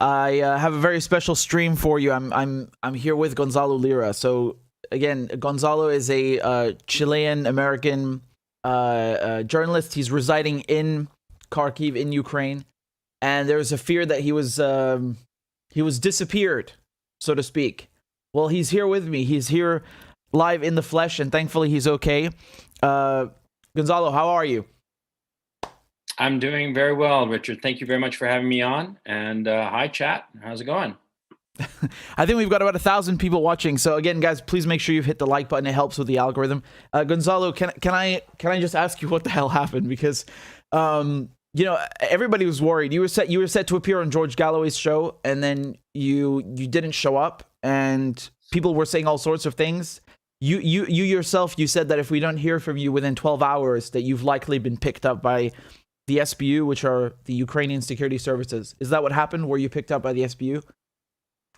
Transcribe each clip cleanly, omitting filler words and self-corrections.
I have a very special stream for you. I'm here with Gonzalo Lira. So again, Gonzalo is a Chilean American journalist. He's residing in Kharkiv in Ukraine, and there's a fear that he was disappeared, so to speak. Well, he's here with me. He's here live in the flesh, and thankfully he's okay. Gonzalo, how are you? I'm doing very well, Richard. Thank you very much for having me on. And hi, chat. How's it going? I think we've got about 1,000 people watching. So again, guys, please make sure you hit the like button. It helps with the algorithm. Gonzalo, can I just ask you what the hell happened? Because everybody was worried. You were set to appear on George Galloway's show, and then you didn't show up, and people were saying all sorts of things. You yourself, you said that if we don't hear from you within 12 hours, that you've likely been picked up by the SBU, which are the Ukrainian security services. Is that what happened? Were you picked up by the SBU?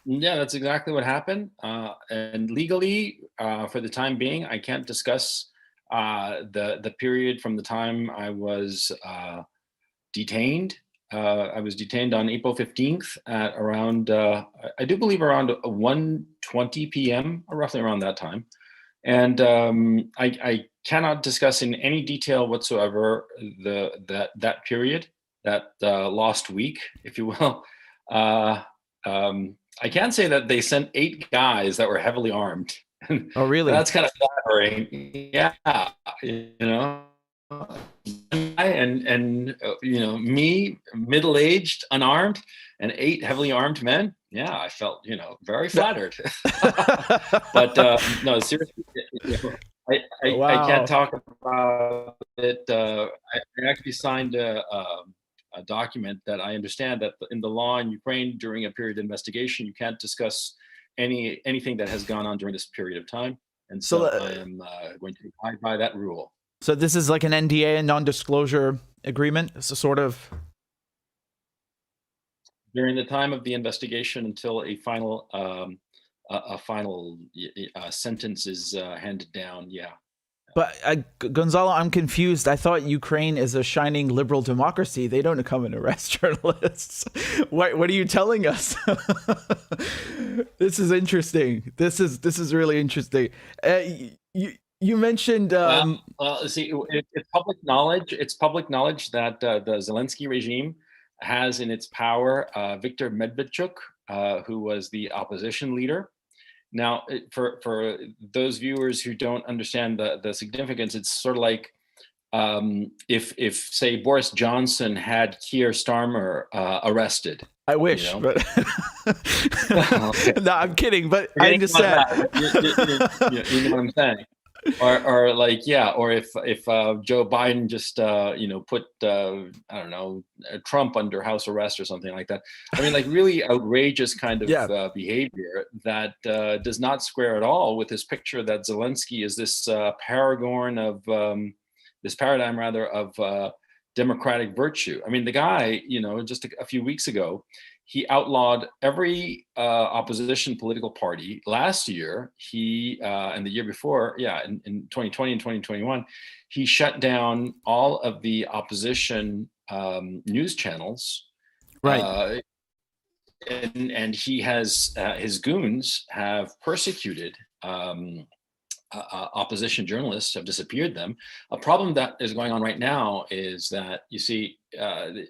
Yeah, that's exactly what happened. And legally, for the time being, I can't discuss the period from the time I was detained. I was detained on April 15th at around, I do believe around 1:20 p.m., roughly around that time. And I cannot discuss in any detail whatsoever that period, that lost week, if you will. I can say that they sent 8 guys that were heavily armed. Oh, really? That's kind of flattering. Yeah, me, middle-aged, unarmed, and 8 heavily armed men. Yeah, I felt, very flattered. But no, seriously, Wow. I can't talk about it. I actually signed a document that I understand that in the law in Ukraine during a period of investigation, you can't discuss anything that has gone on during this period of time. And so I am going to abide by that rule. So this is like an NDA, a non-disclosure agreement, it's a sort of... During the time of the investigation until a final sentence is handed down, yeah. But Gonzalo, I'm confused. I thought Ukraine is a shining liberal democracy. They don't come and arrest journalists. What are you telling us? This is interesting. This is really interesting. You mentioned. See, it's public knowledge. It's public knowledge that the Zelensky regime has in its power Viktor Medvedchuk, who was the opposition leader. Now, for those viewers who don't understand the significance, it's sort of like if say Boris Johnson had Keir Starmer arrested. I wish, but Okay. No, I'm kidding. But I understand. You know what I'm saying? Or if Joe Biden just put I don't know, Trump under house arrest or something like that. I mean, like really outrageous kind of behavior that does not square at all with this picture that Zelensky is this paragon of this paradigm rather of democratic virtue. I mean, the guy, just a few weeks ago, he outlawed every opposition political party. Last year, and the year before, in 2020 and 2021, he shut down all of the opposition news channels. Right. And he has, his goons have persecuted opposition journalists, have disappeared them. A problem that is going on right now is that, you see,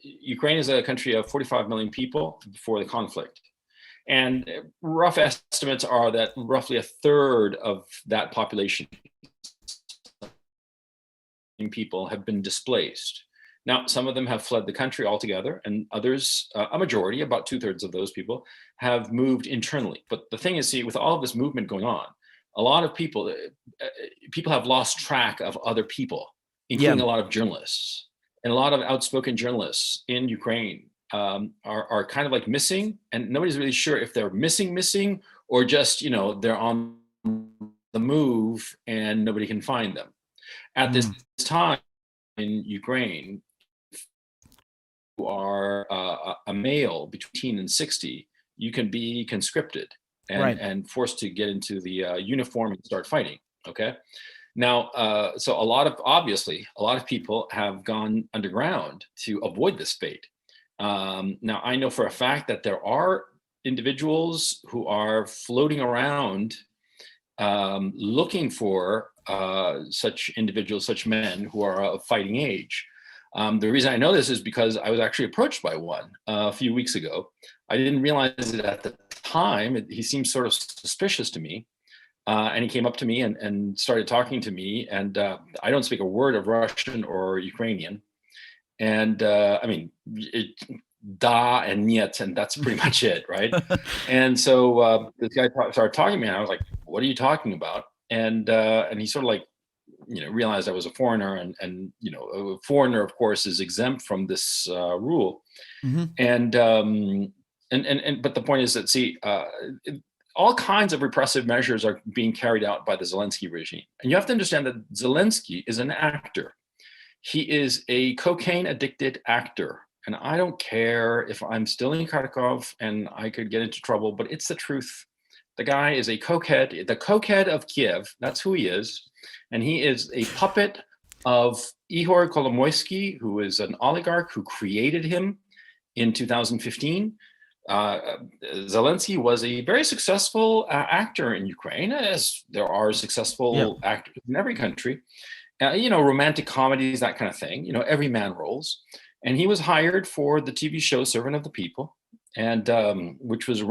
Ukraine is a country of 45 million people before the conflict. And rough estimates are that roughly 1/3 of that population people have been displaced. Now, some of them have fled the country altogether, and others, a majority, about 2/3 of those people, have moved internally. But the thing is, see, with all of this movement going on, a lot of people have lost track of other people, including a lot of journalists. And a lot of outspoken journalists in Ukraine are kind of like missing, and nobody's really sure if they're missing, or just, they're on the move and nobody can find them. At this time in Ukraine, who are a male between 18 and 60, you can be conscripted and forced to get into the uniform and start fighting. Okay. Now, so obviously a lot of people have gone underground to avoid this fate. Now, I know for a fact that there are individuals who are floating around looking for such individuals, such men who are of fighting age. The reason I know this is because I was actually approached by one a few weeks ago. I didn't realize it at the time. He seemed sort of suspicious to me. And he came up to me and started talking to me. And I don't speak a word of Russian or Ukrainian. And I mean, da and niet, and that's pretty much it, right? And so this guy started talking to me, and I was like, "What are you talking about?" And he sort of like, realized I was a foreigner, and a foreigner, of course, is exempt from this rule. Mm-hmm. And but the point is that, see, all kinds of repressive measures are being carried out by the Zelensky regime, and you have to understand that Zelensky is an actor. He is a cocaine addicted actor. And I don't care if I'm still in Kharkov and I could get into trouble, but it's the truth. The guy is a cokehead, the cokehead of Kiev. That's who he is. And he is a puppet of Ihor Kolomoisky, who is an oligarch who created him in 2015. Zelensky was a very successful actor in Ukraine, as there are successful actors in every country. Romantic comedies, that kind of thing, everyman roles. And he was hired for the TV show Servant of the People, and which was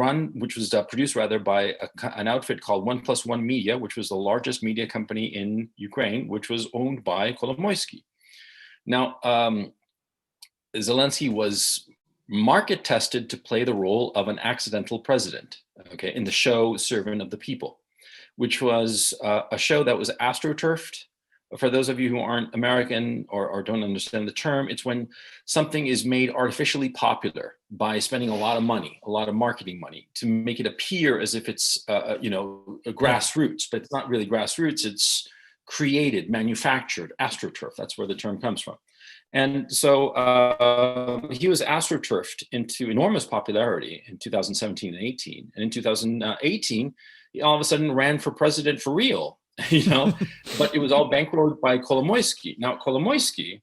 produced rather by an outfit called 1+1 Media, which was the largest media company in Ukraine, which was owned by Kolomoisky. Now, Zelensky was market tested to play the role of an accidental president, in the show Servant of the People, which was a show that was astroturfed. For those of you who aren't American or don't understand the term, it's when something is made artificially popular by spending a lot of money, a lot of marketing money, to make it appear as if it's, grassroots, but it's not really grassroots. It's created, manufactured, astroturf. That's where the term comes from. And so he was astroturfed into enormous popularity in 2017 and 18. And in 2018, he all of a sudden ran for president for real. But it was all bankrolled by Kolomoisky. Now, Kolomoisky,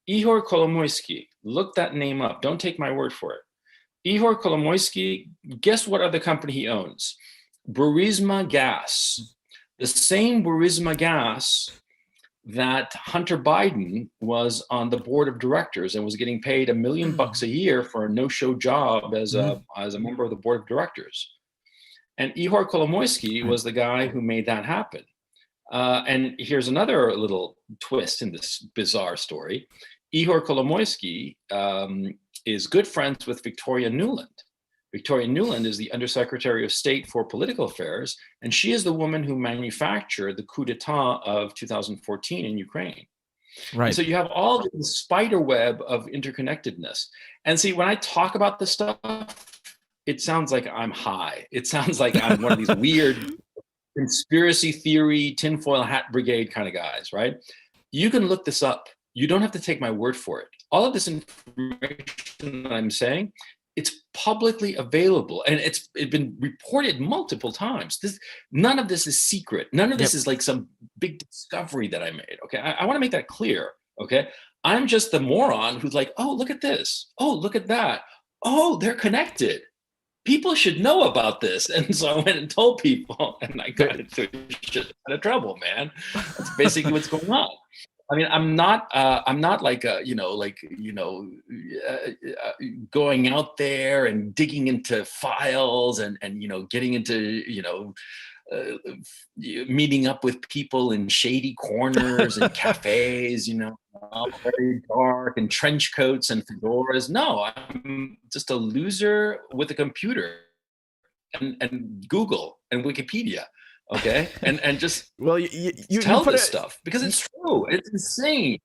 Ihor Kolomoisky, look that name up. Don't take my word for it. Ihor Kolomoisky, guess what other company he owns? Burisma Gas. The same Burisma Gas that Hunter Biden was on the board of directors and was getting paid $1 million a year for a no-show job as a member of the board of directors. And Ihor Kolomoisky was the guy who made that happen. And here's another little twist in this bizarre story. Ihor Kolomoisky is good friends with Victoria Nuland. Victoria Nuland is the Undersecretary of State for Political Affairs, and she is the woman who manufactured the coup d'etat of 2014 in Ukraine. Right. And so you have all this spider web of interconnectedness. And see, when I talk about this stuff, it sounds like I'm high. It sounds like I'm one of these weird conspiracy theory, tinfoil hat brigade kind of guys, right? You can look this up. You don't have to take my word for it. All of this information that I'm saying, it's publicly available, and it's been reported multiple times. None of this is secret. None of this is like some big discovery that I made. Okay, I want to make that clear. Okay, I'm just the moron who's like, oh, look at this. Oh, look at that. Oh, they're connected. People should know about this. And so I went and told people, and I got into shit out of trouble, man. That's basically what's going on. I mean, I'm not like going out there and digging into files and getting into meeting up with people in shady corners and cafes, very dark, and trench coats and fedoras. No, I'm just a loser with a computer and Google and Wikipedia. Okay, and just you tell this stuff because it's true. It's insane.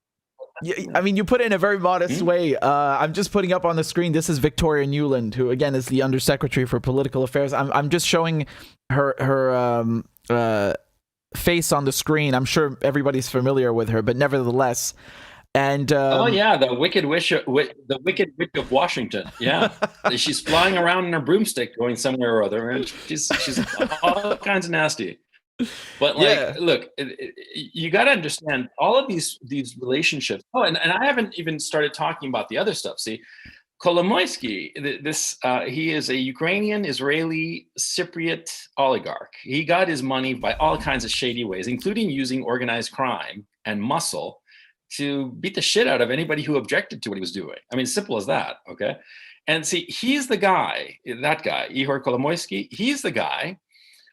I mean, you put it in a very modest way. I'm just putting up on the screen. This is Victoria Nuland, who again is the Undersecretary for Political Affairs. I'm just showing her face on the screen. I'm sure everybody's familiar with her, but nevertheless. And the Wicked Witch of Washington. Yeah, she's flying around in her broomstick, going somewhere or other, and she's all kinds of nasty. But look, you got to understand all of these relationships. Oh, and I haven't even started talking about the other stuff. See, Kolomoisky, he is a Ukrainian Israeli Cypriot oligarch. He got his money by all kinds of shady ways, including using organized crime and muscle to beat the shit out of anybody who objected to what he was doing. I mean, simple as that. Okay. And see, he's the guy, that guy, Ihor Kolomoisky, he's the guy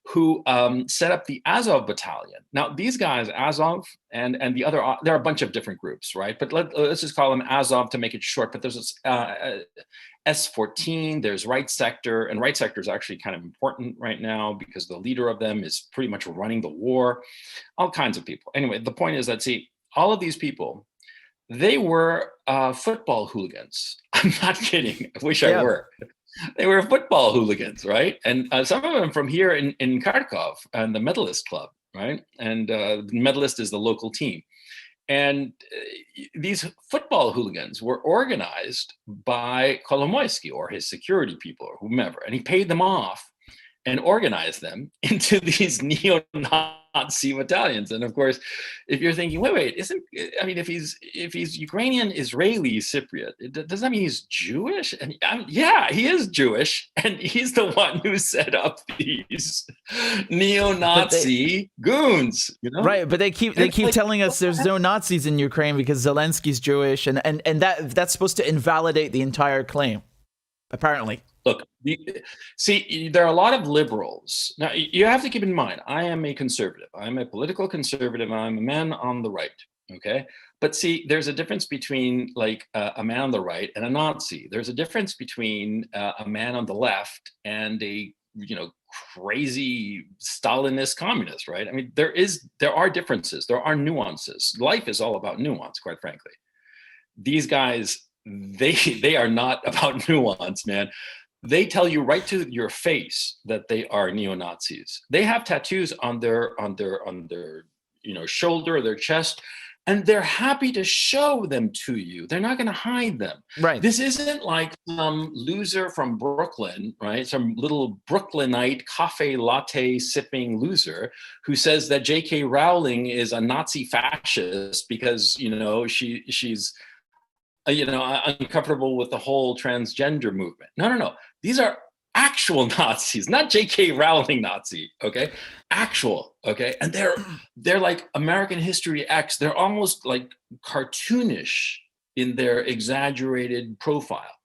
who set up the Azov battalion. Now, these guys, Azov and the other, there are a bunch of different groups, right? But let's just call them Azov to make it short. But there's this S-14, there's Right Sector, and Right Sector is actually kind of important right now because the leader of them is pretty much running the war, all kinds of people. Anyway, the point is that, see, all of these people, they were football hooligans. I'm not kidding. I wish I were. They were football hooligans, right? And some of them from here in Kharkov and the Medalist Club, right? And the Medalist is the local team. And these football hooligans were organized by Kolomoisky or his security people or whomever, and he paid them off and organized them into these neo-Nazi battalions. And of course, if you're thinking, wait, if he's Ukrainian Israeli Cypriot, does that mean he's Jewish? And yeah, he is Jewish, and he's the one who set up these neo-Nazi goons. You know? Right, but they keep telling us there's no Nazis in Ukraine because Zelensky's Jewish, and that's supposed to invalidate the entire claim, apparently. Look, see, there are a lot of liberals. Now, you have to keep in mind, I am a conservative. I'm a political conservative. I'm a man on the right, okay? But see, there's a difference between like a man on the right and a Nazi. There's a difference between a man on the left and a, crazy Stalinist communist, right? I mean, there are differences. There are nuances. Life is all about nuance, quite frankly. These guys, they are not about nuance, man. They tell you right to your face that they are neo-Nazis. They have tattoos on their shoulder or their chest, and they're happy to show them to you. They're not going to hide them. Right. This isn't like some loser from Brooklyn, right? Some little Brooklynite cafe latte sipping loser who says that J.K. Rowling is a Nazi fascist because she's uncomfortable with the whole transgender movement. No. These are actual Nazis, not J.K. Rowling Nazi, okay? Actual, okay? And they're like American History X. They're almost like cartoonish in their exaggerated profile.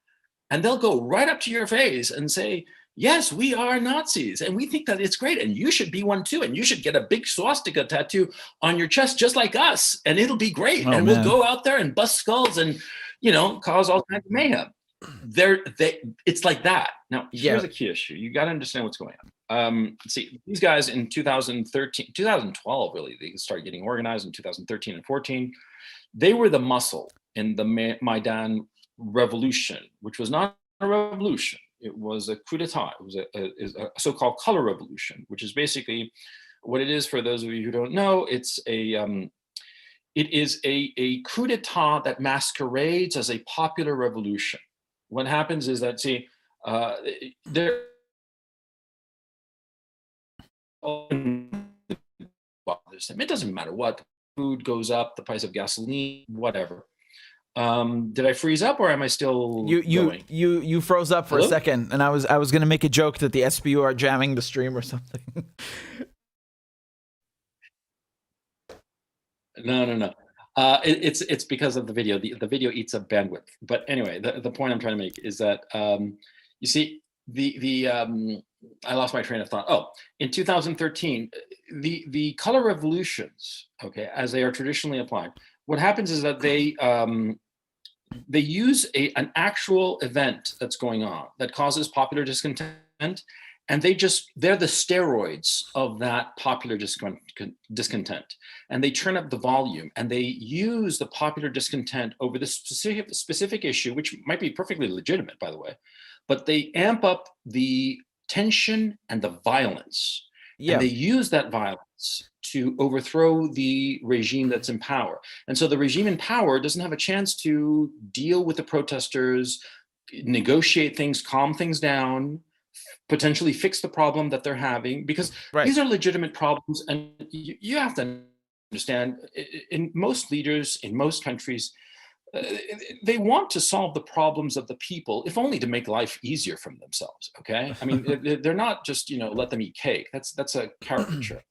And they'll go right up to your face and say, yes, we are Nazis, and we think that it's great, and you should be one too, and you should get a big swastika tattoo on your chest just like us, and it'll be great. We'll go out there and bust skulls and cause all kinds of mayhem. It's like that. Now, here's a key issue. You got to understand what's going on. See, these guys in 2012, really, they started getting organized in 2013 and 14. They were the muscle in the Maidan revolution, which was not a revolution. It was a coup d'etat. It was a so-called color revolution, which is basically what it is. For those of you who don't know, it is a coup d'etat that masquerades as a popular revolution. What happens is that, see, it doesn't matter what, food goes up, the price of gasoline, whatever. Did I freeze up, or am I still going? You froze up for a second, and I was going to make a joke that the SBU are jamming the stream or something. No. It's because of the video. The video eats up bandwidth. But anyway, the point I'm trying to make is that you see I lost my train of thought. Oh, in 2013, the color revolutions, okay, as they are traditionally applied, what happens is that they use an actual event that's going on that causes popular discontent, and they're the steroids of that popular discontent. And they turn up the volume, and they use the popular discontent over this specific issue, which might be perfectly legitimate, by the way, but they amp up the tension and the violence. Yeah. And they use that violence to overthrow the regime that's in power. And so the regime in power doesn't have a chance to deal with the protesters, negotiate things, calm things down, potentially fix the problem that they're having, because these are legitimate problems. And you have to understand, in most leaders, in most countries, they want to solve the problems of the people, if only to make life easier for themselves. Okay, I mean, they're not just, let them eat cake. That's a caricature.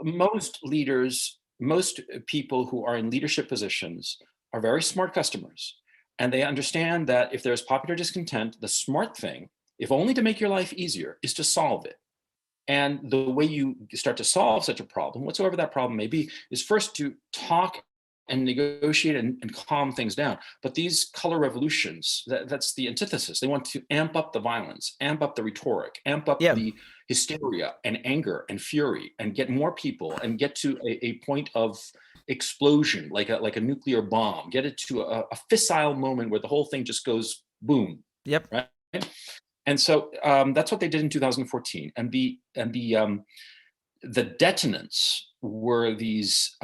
Most leaders, most people who are in leadership positions are very smart customers, and they understand that if there's popular discontent, the smart thing, if only to make your life easier, is to solve it. And the way you start to solve such a problem, whatsoever that problem may be, is first to talk and negotiate and calm things down. But these color revolutions, that's the antithesis. They want to amp up the violence, amp up the rhetoric, amp up Yeah. the hysteria and anger and fury, and get more people and get to a point of explosion, like a nuclear bomb, get it to a fissile moment where the whole thing just goes boom. Yep. Right. And so that's what they did in 2014. And the detonants were these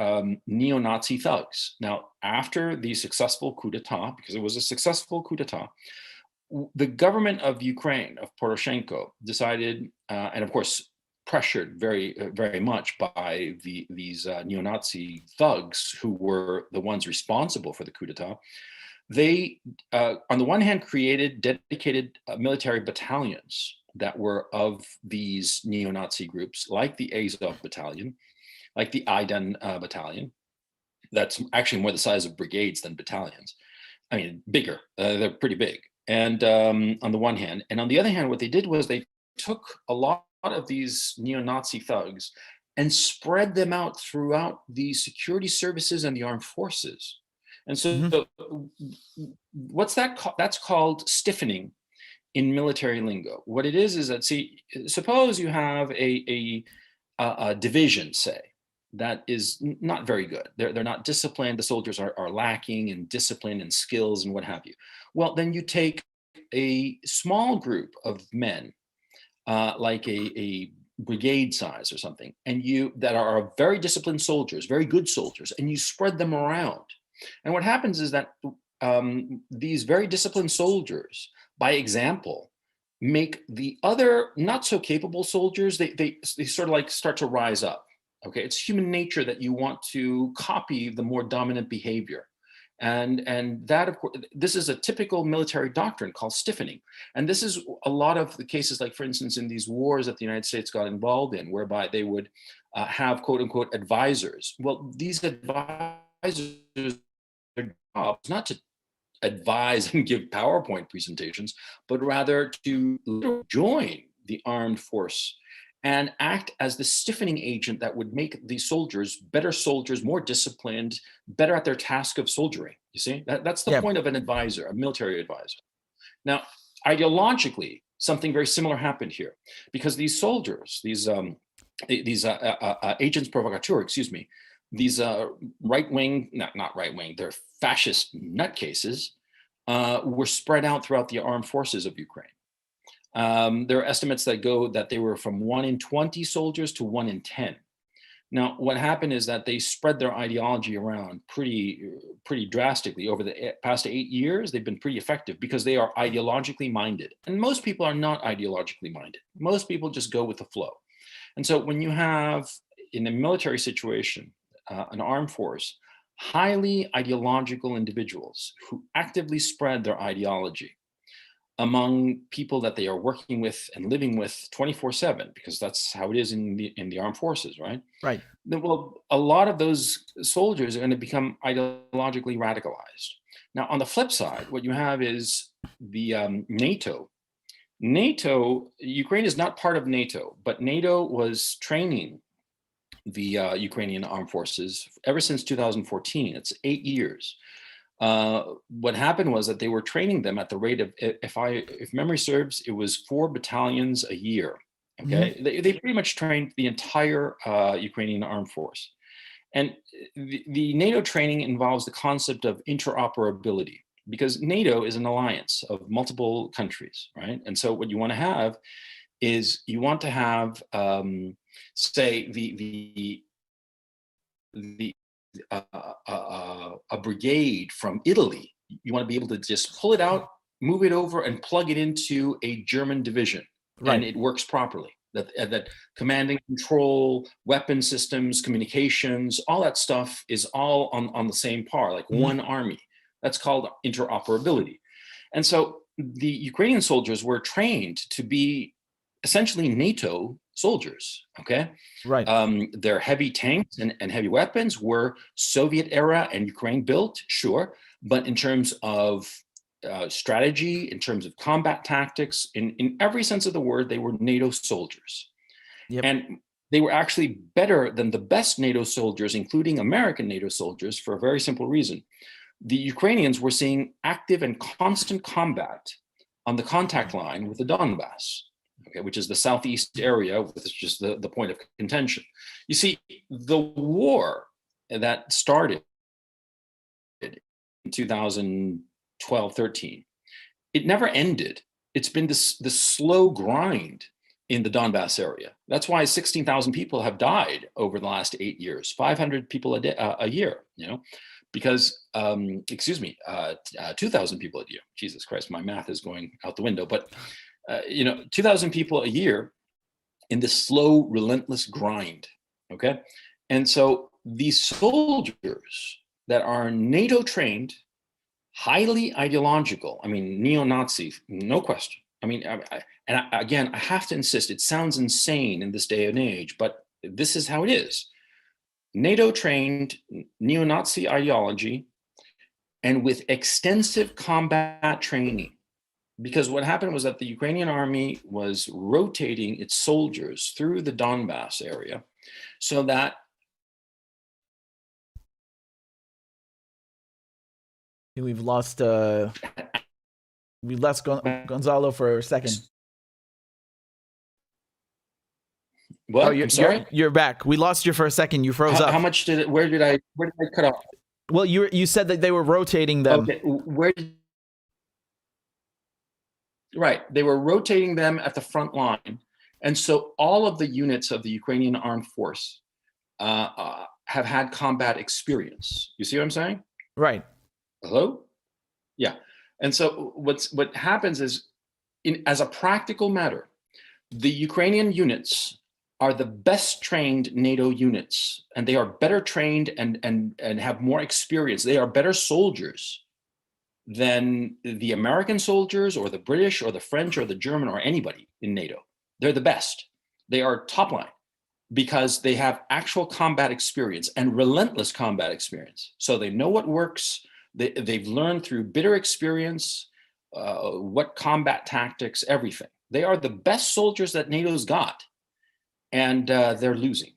neo-Nazi thugs. Now, after the successful coup d'etat, because it was a successful coup d'etat, the government of Ukraine, of Poroshenko, decided, and of course pressured very, very much by these neo-Nazi thugs who were the ones responsible for the coup d'etat. They, on the one hand, created dedicated military battalions that were of these neo-Nazi groups, like the Azov battalion, like the Aidan battalion. That's actually more the size of brigades than battalions. I mean, bigger. They're pretty big. And on the one hand, and on the other hand, what they did was they took a lot of these neo-Nazi thugs and spread them out throughout the security services and the armed forces. And so what's that called? That's called stiffening in military lingo. What it is that, see, suppose you have a division, say, that is not very good. They're not disciplined. The soldiers are lacking in discipline and skills and what have you. Well, then you take a small group of men, like a brigade size or something, and that are very disciplined soldiers, very good soldiers, and you spread them around. And what happens is that these very disciplined soldiers, by example, make the other not so capable soldiers, they sort of like start to rise up. Okay, it's human nature that you want to copy the more dominant behavior. And that, of course, this is a typical military doctrine called stiffening. And this is a lot of the cases, like, for instance, in these wars that the United States got involved in, whereby they would have, quote unquote, advisors. Well, these advisors, their job is not to advise and give PowerPoint presentations, but rather to join the armed force and act as the stiffening agent that would make these soldiers better soldiers, more disciplined, better at their task of soldiering. You see, that's the point of an advisor, a military advisor. Now, ideologically, something very similar happened here, because these soldiers, these agents provocateurs, excuse me, these right-wing, not right-wing, they're fascist nutcases, were spread out throughout the armed forces of Ukraine. There are estimates that they were from 1 in 20 soldiers to 1 in 10. Now, what happened is that they spread their ideology around pretty drastically over the past 8 years. They've been pretty effective because they are ideologically minded. And most people are not ideologically minded. Most people just go with the flow. And so when you have, in a military situation, an armed force, highly ideological individuals who actively spread their ideology among people that they are working with and living with 24/7, because that's how it is in the armed forces, right? Right. Well, a lot of those soldiers are going to become ideologically radicalized. Now, on the flip side, what you have is the NATO. Ukraine is not part of NATO, but NATO was training the Ukrainian armed forces ever since 2014. It's 8 years. What happened was that they were training them at the rate of, if memory serves, it was 4 battalions a year. Okay, they pretty much trained the entire Ukrainian armed force. And the NATO training involves the concept of interoperability, because NATO is an alliance of multiple countries, right? And so what you want to have is you want to have, say, a brigade from Italy. You want to be able to just pull it out, move it over, and plug it into a German division, and it works properly. That command and control, weapon systems, communications, all that stuff is all on the same par, like one army. That's called interoperability. And so the Ukrainian soldiers were trained to be essentially NATO soldiers. Okay. Right. Their heavy tanks and heavy weapons were Soviet era and Ukraine built, sure. But in terms of strategy, in terms of combat tactics, in every sense of the word, they were NATO soldiers. Yep. And they were actually better than the best NATO soldiers, including American NATO soldiers, for a very simple reason. The Ukrainians were seeing active and constant combat on the contact line with the Donbass, okay, which is the southeast area, which is the point of contention. You see, the war that started in 2012, 13, it never ended. It's been this slow grind in the Donbass area. That's why 16,000 people have died over the last 8 years, 500 people a year, because, 2,000 people a year. Jesus Christ, my math is going out the window. But, 2,000 people a year in this slow, relentless grind, okay? And so these soldiers that are NATO trained, highly ideological, I mean, neo-Nazi, no question. I mean, I have to insist, it sounds insane in this day and age, but this is how it is. NATO trained neo-Nazi ideology and with extensive combat training. Because what happened was that the Ukrainian army was rotating its soldiers through the Donbass area so that We've lost Gonzalo for a second. What? Oh, I'm sorry. You're back. We lost you for a second. You froze up. How much did it? Where did I cut off? Well, you said that they were rotating them. Okay, right, they were rotating them at the front line, and so all of the units of the Ukrainian armed force have had combat experience. You see what I'm saying? Right. Hello? Yeah. And so what happens is, as a practical matter, the Ukrainian units are the best trained NATO units, and they are better trained and have more experience. They are better soldiers than the American soldiers or the British or the French or the German or anybody in NATO. They're the best. They are top line because they have actual combat experience and relentless combat experience. So they know what works. They've learned through bitter experience what combat tactics, everything. They are the best soldiers that NATO's got, and they're losing.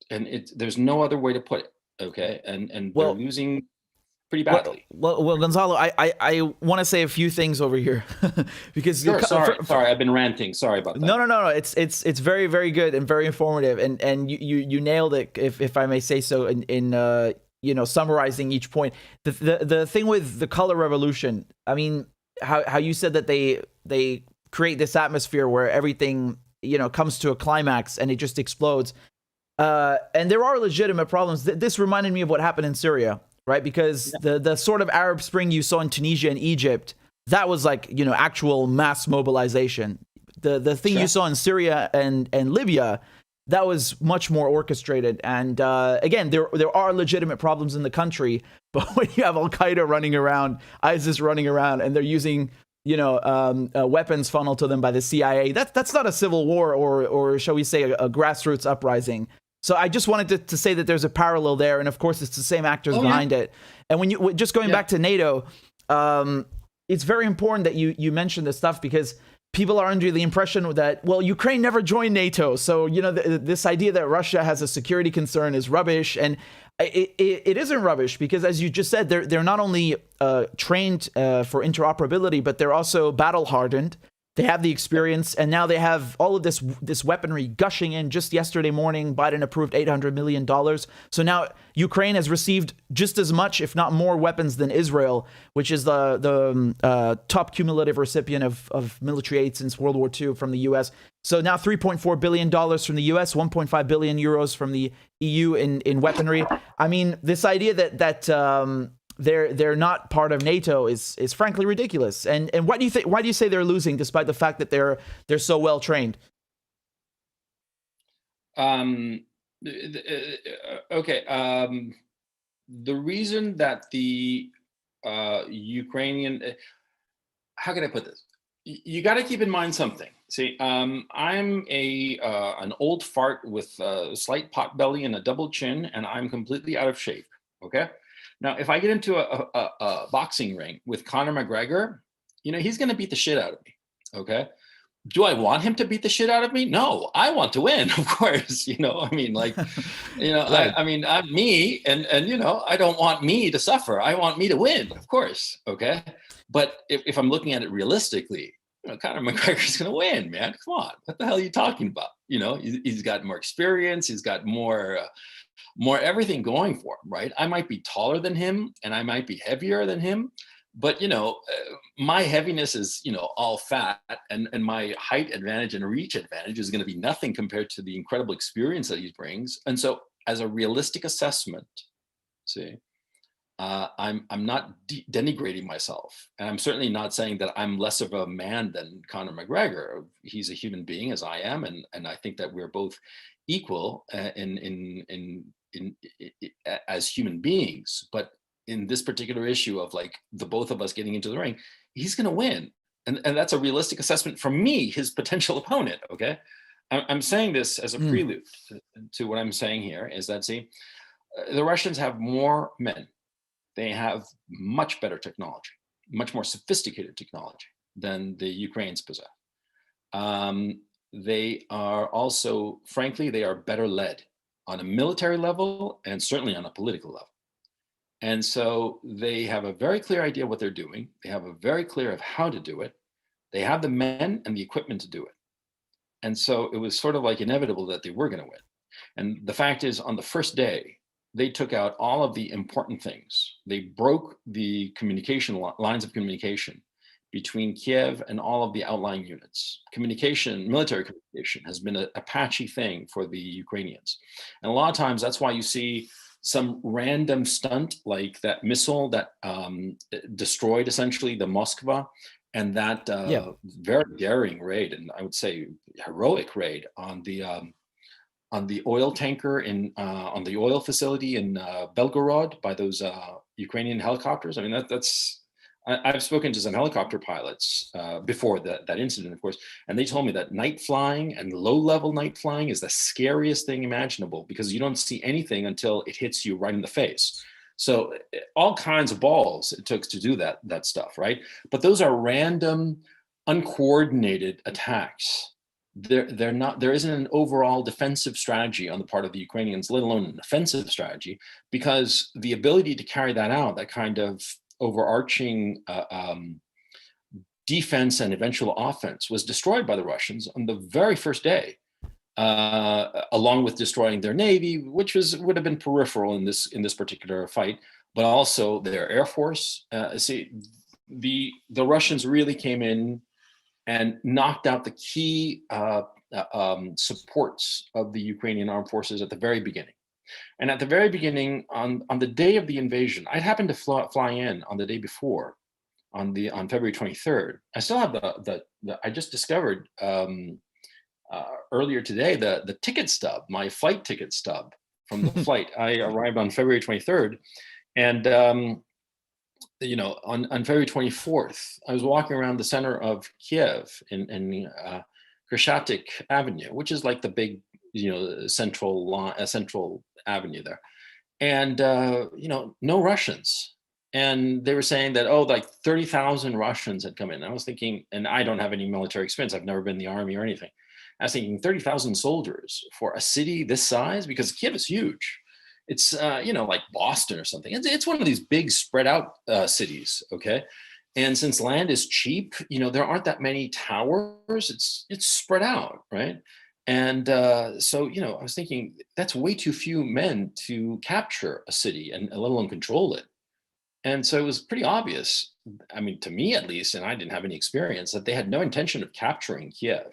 And there's no other way to put it, okay? And they're losing pretty badly. Well, Gonzalo, I want to say a few things over here because sure, sorry, I've been ranting. Sorry about that. No. It's very, very good and very informative, and you nailed it, if I may say so, in summarizing each point. The thing with the color revolution, I mean, how you said that they create this atmosphere where everything comes to a climax and it just explodes, and there are legitimate problems. This reminded me of what happened in Syria. Right, because the sort of Arab Spring you saw in Tunisia and Egypt, that was like actual mass mobilization. The thing you saw in Syria and Libya, that was much more orchestrated. And again, there are legitimate problems in the country, but when you have Al Qaeda running around, ISIS running around, and they're using weapons funneled to them by the CIA, that's not a civil war or shall we say a grassroots uprising. So I just wanted to say that there's a parallel there, and of course it's the same actors behind it. And when you just going back to NATO, it's very important that you mention this stuff, because people are under the impression that, well, Ukraine never joined NATO, so this idea that Russia has a security concern is rubbish, and it isn't rubbish, because as you just said, they're not only trained for interoperability, but they're also battle hardened. They have the experience, and now they have all of this weaponry gushing in. Just yesterday morning, Biden approved $800 million. So now Ukraine has received just as much, if not more, weapons than Israel, which is the top cumulative recipient of military aid since World War II from the U.S. So now $3.4 billion from the U.S., 1.5 billion euros from the EU in weaponry. I mean, this idea that they're not part of NATO is frankly ridiculous. And why do you think? Why do you say they're losing, despite the fact that they're so well trained? Okay. The reason that the Ukrainian, how can I put this? You got to keep in mind something. See, I'm an old fart with a slight pot belly and a double chin, and I'm completely out of shape. Okay. Now, if I get into a boxing ring with Conor McGregor, he's going to beat the shit out of me. Okay. Do I want him to beat the shit out of me? No, I want to win, of course. I mean, like, Right. I mean, I'm me, and I don't want me to suffer. I want me to win, of course. Okay, but if I'm looking at it realistically, Conor McGregor's going to win, man. Come on, what the hell are you talking about? He's got more experience. He's got more everything going for him, right? I might be taller than him, and I might be heavier than him, but my heaviness is all fat, and my height advantage and reach advantage is going to be nothing compared to the incredible experience that he brings. And so, as a realistic assessment, see, I'm not denigrating myself, and I'm certainly not saying that I'm less of a man than Conor McGregor. He's a human being as I am, and I think that we're both equal in as human beings. But in this particular issue of like the both of us getting into the ring, he's going to win, and that's a realistic assessment from me, his potential opponent. Okay, I'm saying this as a prelude to what I'm saying here is that, see, the Russians have more men. They have much better technology, much more sophisticated technology than the Ukrainians possess. They are also, frankly, they are better led on a military level and certainly on a political level. And so they have a very clear idea what they're doing. They have a very clear of how to do it. They have the men and the equipment to do it. And so it was sort of like inevitable that they were going to win. And the fact is, on the first day, they took out all of the important things. They broke the communication lines of communication between Kiev and all of the outlying units. Communication, military communication, has been a patchy thing for the Ukrainians. And a lot of times that's why you see some random stunt like that missile that destroyed essentially the Moskva, and that very daring raid, and I would say heroic raid on the oil tanker on the oil facility in Belgorod by those Ukrainian helicopters. I mean, I've spoken to some helicopter pilots before that incident, of course, and they told me that night flying and low-level night flying is the scariest thing imaginable because you don't see anything until it hits you right in the face. So all kinds of balls it took to do that stuff, right? But those are random, uncoordinated attacks. They're not. There isn't an overall defensive strategy on the part of the Ukrainians, let alone an offensive strategy, because the ability to carry that out, that kind of overarching defense and eventual offense, was destroyed by the Russians on the very first day, along with destroying their navy, which would have been peripheral in this particular fight, but also their air force. See, the Russians really came in and knocked out the key supports of the Ukrainian armed forces at the very beginning. And at the very beginning, on the day of the invasion, I happened to fly in on the day before, on February 23rd. I still have I just discovered earlier today the ticket stub, my flight ticket stub from the flight. I arrived on February 23rd, and on February 24th, I was walking around the center of Kiev in Krishatik Avenue, which is like the big, central avenue there. And, no Russians. And they were saying that, like 30,000 Russians had come in. And I was thinking, and I don't have any military experience. I've never been in the army or anything. I was thinking 30,000 soldiers for a city this size, because Kiev is huge. It's like Boston or something. It's one of these big spread out cities, okay? And since land is cheap, there aren't that many towers. It's spread out, right? And so I was thinking that's way too few men to capture a city and let alone control it. And so it was pretty obvious, I mean, to me at least, and I didn't have any experience, that they had no intention of capturing Kiev.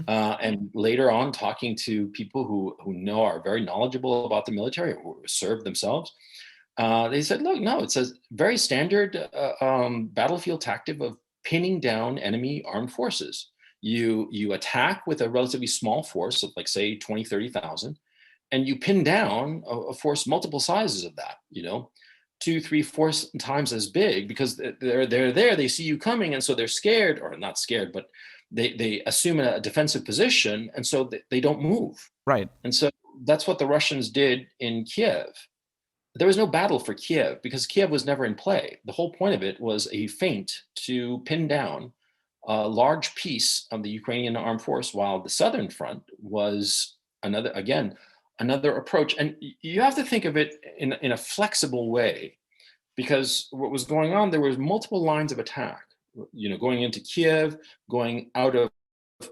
And later on, talking to people who are very knowledgeable about the military, who served themselves, they said, look, no, it's a very standard battlefield tactic of pinning down enemy armed forces. You attack with a relatively small force of, like, say, 20, 30,000, and you pin down a force multiple sizes of that, 2, 3, 4 times as big, because they're there, they see you coming, and so they're scared, or not scared, but they assume a defensive position, and so they don't move. Right. And so that's what the Russians did in Kiev. There was no battle for Kiev because Kiev was never in play. The whole point of it was a feint to pin down a large piece of the Ukrainian armed force, while the southern front was another approach. And you have to think of it in a flexible way, because what was going on, there was multiple lines of attack, going into Kiev, going out of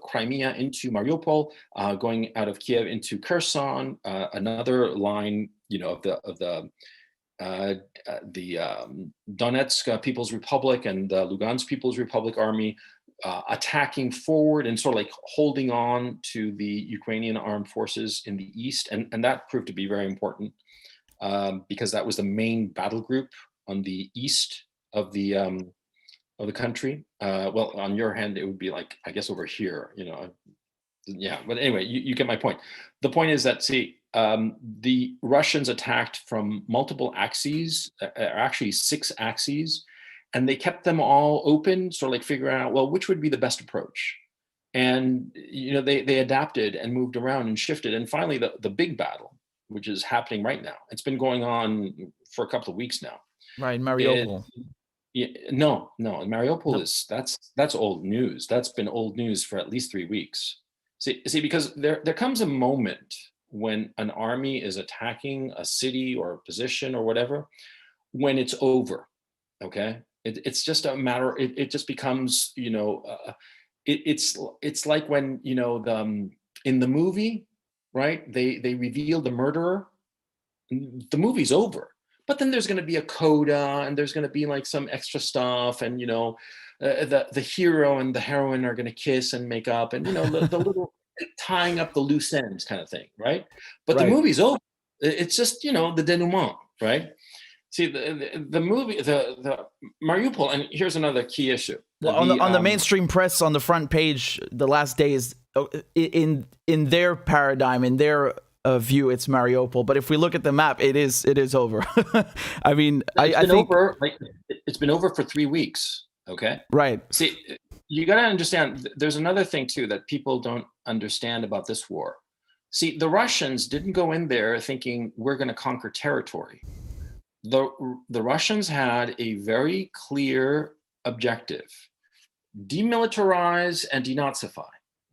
Crimea into Mariupol, going out of Kiev into Kherson, another line, of the Donetsk People's Republic and the Lugansk People's Republic Army, attacking forward and sort of like holding on to the Ukrainian armed forces in the east, and that proved to be very important, because that was the main battle group on the east of the country. Well, on your hand, it would be like, I guess, over here, yeah. But anyway, you get my point. The point is that, see, the Russians attacked from multiple axes, actually 6 axes, and they kept them all open, sort of like figuring out, well, which would be the best approach. And, they adapted and moved around and shifted. And finally, the big battle, which is happening right now, it's been going on for a couple of weeks now. Right, Mariupol. No, Mariupol is that's old news. That's been old news for at least 3 weeks. See, because there comes a moment when an army is attacking a city or a position or whatever, when it's over. Okay, it's just a matter. It just becomes, it's like when, in the movie, right? They reveal the murderer. The movie's over. But then there's going to be a coda, and there's going to be like some extra stuff, and the hero and the heroine are going to kiss and make up, and the little tying up the loose ends kind of thing, right? But the movie's over. It's just the denouement, right? See, the movie, the Mariupol, and here's another key issue. Well, on the mainstream press, on the front page, the last days, in their paradigm, in their view, it's Mariupol. But if we look at the map, it is over. I mean, I think it's been over for 3 weeks. Okay. Right. See, you got to understand. There's another thing too that people don't understand about this war. See, the Russians didn't go in there thinking we're going to conquer territory. The Russians had a very clear objective: demilitarize and denazify.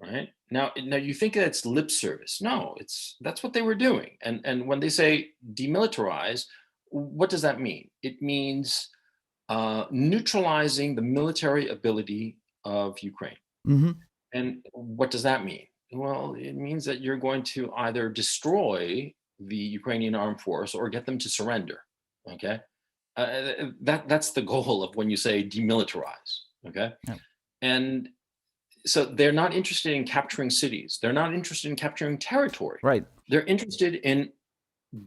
Right? Now you think that's lip service. No, that's what they were doing. And when they say demilitarize, what does that mean? It means neutralizing the military ability of Ukraine. Mm-hmm. And what does that mean? Well, it means that you're going to either destroy the Ukrainian armed force or get them to surrender. Okay, that's the goal of when you say demilitarize. Okay, yeah. And so they're not interested in capturing cities. They're not interested in capturing territory. Right. They're interested in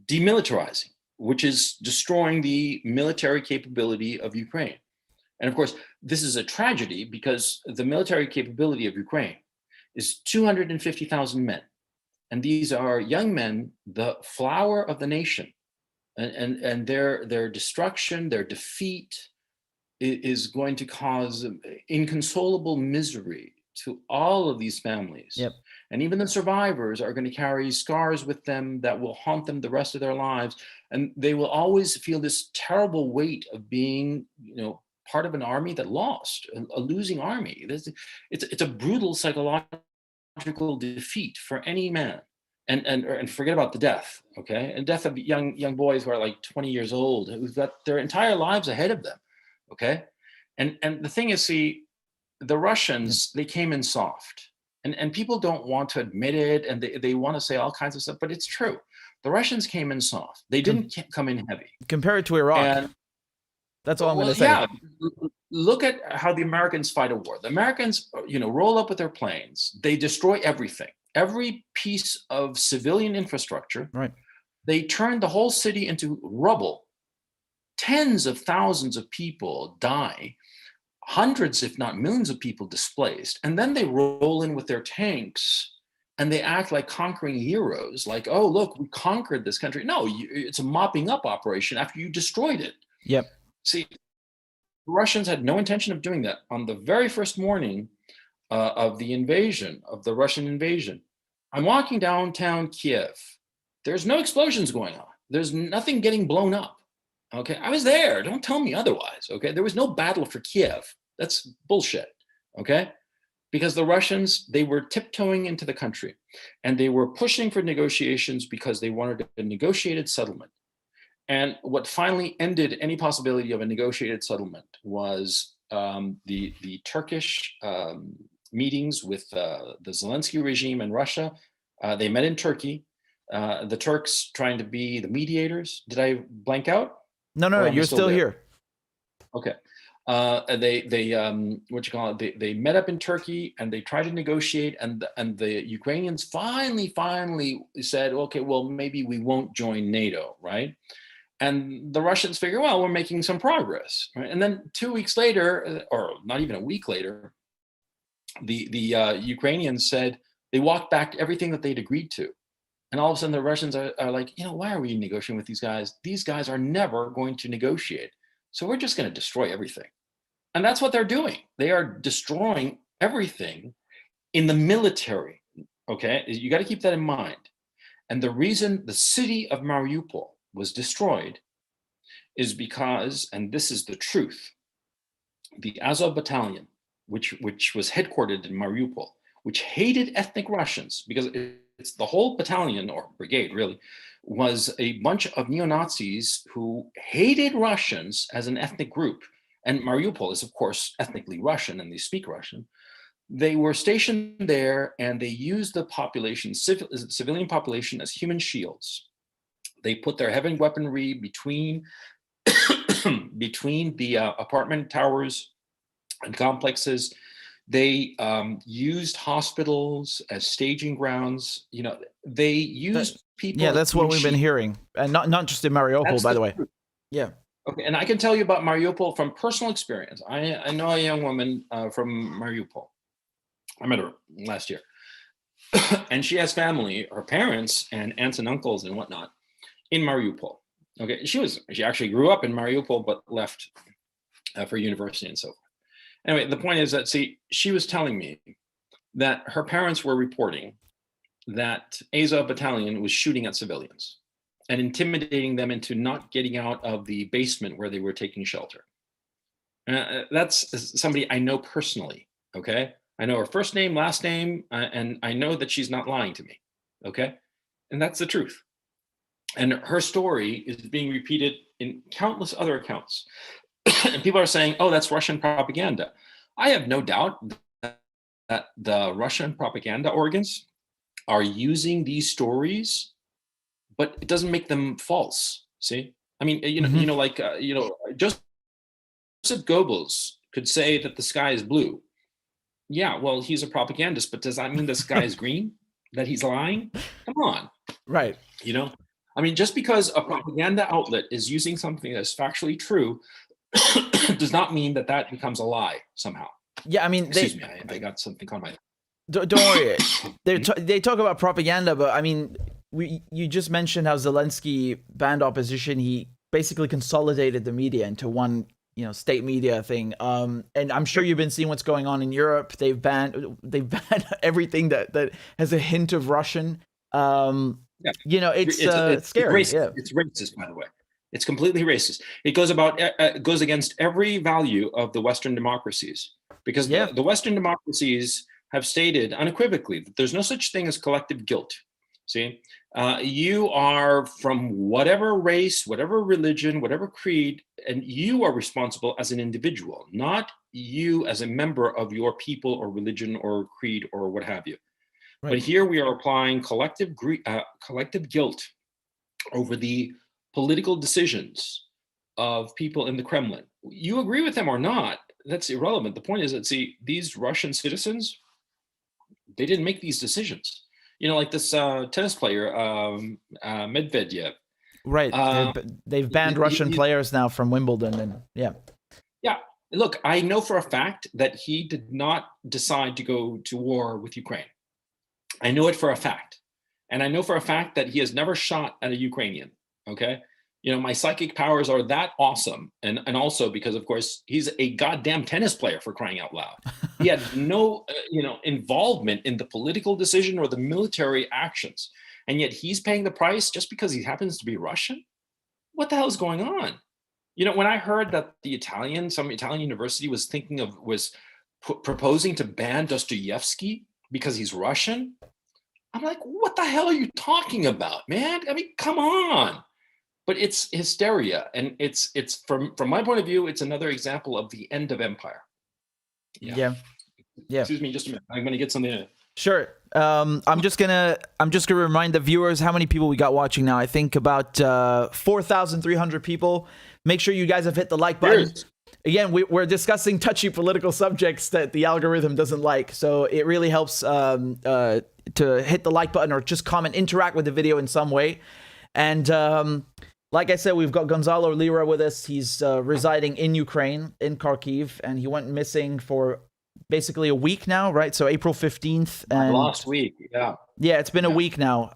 demilitarizing, which is destroying the military capability of Ukraine. And of course, this is a tragedy because the military capability of Ukraine is 250,000 men. And these are young men, the flower of the nation. And their destruction, their defeat is going to cause inconsolable misery to all of these families. Yep. And even the survivors are going to carry scars with them that will haunt them the rest of their lives. And they will always feel this terrible weight of being, part of an army that lost, a losing army. It's a brutal psychological defeat for any man. And forget about the death, okay? And death of young boys who are like 20 years old, who've got their entire lives ahead of them, okay? And the thing is, see, the Russians, they came in soft. And people don't want to admit it, and they want to say all kinds of stuff, but it's true. The Russians came in soft. They didn't come in heavy. Compare it to Iraq. That's all I'm going to say. Yeah, look at how the Americans fight a war. The Americans, roll up with their planes. They destroy everything. Every piece of civilian infrastructure. Right. They turned the whole city into rubble. Tens of thousands of people die. Hundreds, if not millions of people displaced. And then they roll in with their tanks and they act like conquering heroes, like, oh, look, we conquered this country. No, it's a mopping up operation after you destroyed it. Yep. See, the Russians had no intention of doing that. On the very first morning of the Russian invasion, I'm walking downtown Kiev. There's no explosions going on. There's nothing getting blown up. Okay, I was there. Don't tell me otherwise. Okay, there was no battle for Kiev. That's bullshit. Okay, because the Russians, they were tiptoeing into the country, and they were pushing for negotiations because they wanted a negotiated settlement. And what finally ended any possibility of a negotiated settlement was the Turkish meetings with the Zelensky regime in Russia. They met in Turkey. The Turks trying to be the mediators. Did I blank out? No, you're still here. Okay. They met up in Turkey, and they tried to negotiate, and the Ukrainians finally said, okay, well, maybe we won't join NATO, right? And the Russians figure, well, we're making some progress, right? And then 2 weeks later, or not even a week later, the Ukrainians said they walked back everything that they'd agreed to. And all of a sudden the Russians are like, why are we negotiating with these guys? These guys are never going to negotiate. So we're just going to destroy everything. And that's what they're doing. They are destroying everything in the military. Okay, you got to keep that in mind. And the reason the city of Mariupol was destroyed is because, and this is the truth, the Azov battalion, which was headquartered in Mariupol, which hated ethnic Russians, because it's the whole battalion, or brigade really, was a bunch of neo-Nazis who hated Russians as an ethnic group. And Mariupol is, of course, ethnically Russian, and they speak Russian. They were stationed there, and they used the population, civilian population, as human shields. They put their heavy weaponry between the apartment towers and complexes. They used hospitals as staging grounds. They used people. Yeah, that's what we've been hearing, and not just in Mariupol, by the way. Yeah. Okay, and I can tell you about Mariupol from personal experience. I know a young woman from Mariupol. I met her last year, and she has family, her parents and aunts and uncles and whatnot, in Mariupol. Okay, she actually grew up in Mariupol, but left for university and so forth. Anyway, the point is that, she was telling me that her parents were reporting that Azov battalion was shooting at civilians and intimidating them into not getting out of the basement where they were taking shelter. That's somebody I know personally, okay? I know her first name, last name, and I know that she's not lying to me, okay? And that's the truth. And her story is being repeated in countless other accounts. And people are saying, oh, that's Russian propaganda. I have no doubt that the Russian propaganda organs are using these stories, but it doesn't make them false. See? I mean, Joseph Goebbels could say that the sky is blue. Yeah, well, he's a propagandist, but does that mean the sky is green? That he's lying? Come on. Right. I mean, just because a propaganda outlet is using something that's factually true does not mean that becomes a lie somehow. Yeah, I mean, excuse me, I got something on my. Don't worry. They talk about propaganda, but I mean, you just mentioned how Zelensky banned opposition. He basically consolidated the media into one, state media thing. And I'm sure you've been seeing what's going on in Europe. They've banned everything that has a hint of Russian. Yeah. It's scary. It's racist. Yeah. It's racist, by the way. It's completely racist. It goes against every value of the Western democracies, because the Western democracies have stated unequivocally that there's no such thing as collective guilt. See, you are from whatever race, whatever religion, whatever creed, and you are responsible as an individual, not you as a member of your people or religion or creed or what have you. Right. But here we are applying collective guilt over the political decisions of people in the Kremlin. You agree with them or not, that's irrelevant. The point is that, these Russian citizens, they didn't make these decisions. Like this tennis player, Medvedev. Right. They've banned Russian players now from Wimbledon. And yeah. Look, I know for a fact that he did not decide to go to war with Ukraine. I know it for a fact. And I know for a fact that he has never shot at a Ukrainian. Okay. My psychic powers are that awesome. And also because, of course, he's a goddamn tennis player, for crying out loud. He had no, involvement in the political decision or the military actions. And yet he's paying the price just because he happens to be Russian. What the hell is going on? When I heard that some Italian university was proposing to ban Dostoevsky because he's Russian, I'm like, what the hell are you talking about, man? I mean, come on. But it's hysteria, and it's from my point of view, it's another example of the end of empire. Yeah. Excuse me, just a minute. I'm going to get something in. Sure. I'm just gonna remind the viewers how many people we got watching now. I think about 4,300 people. Make sure you guys have hit the like button. Cheers. Again, we're discussing touchy political subjects that the algorithm doesn't like, so it really helps to hit the like button or just comment, interact with the video in some way. And like I said, we've got Gonzalo Lira with us. He's residing in Ukraine, in Kharkiv, and he went missing for basically a week now, right? So April 15th. And last week, yeah. Yeah, it's been a week now.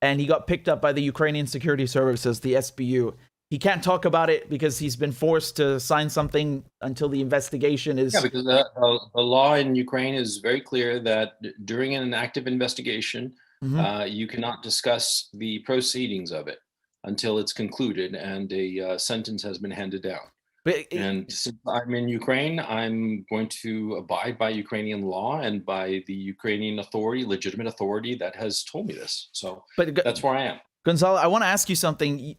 And he got picked up by the Ukrainian Security Services, the SBU. He can't talk about it because he's been forced to sign something until the investigation is... Yeah, because the law in Ukraine is very clear that during an active investigation, you cannot discuss the proceedings of it until it's concluded and a sentence has been handed down. And since I'm in Ukraine, I'm going to abide by Ukrainian law and by the Ukrainian legitimate authority that has told me this. So that's where I am. Gonzalo, I want to ask you something.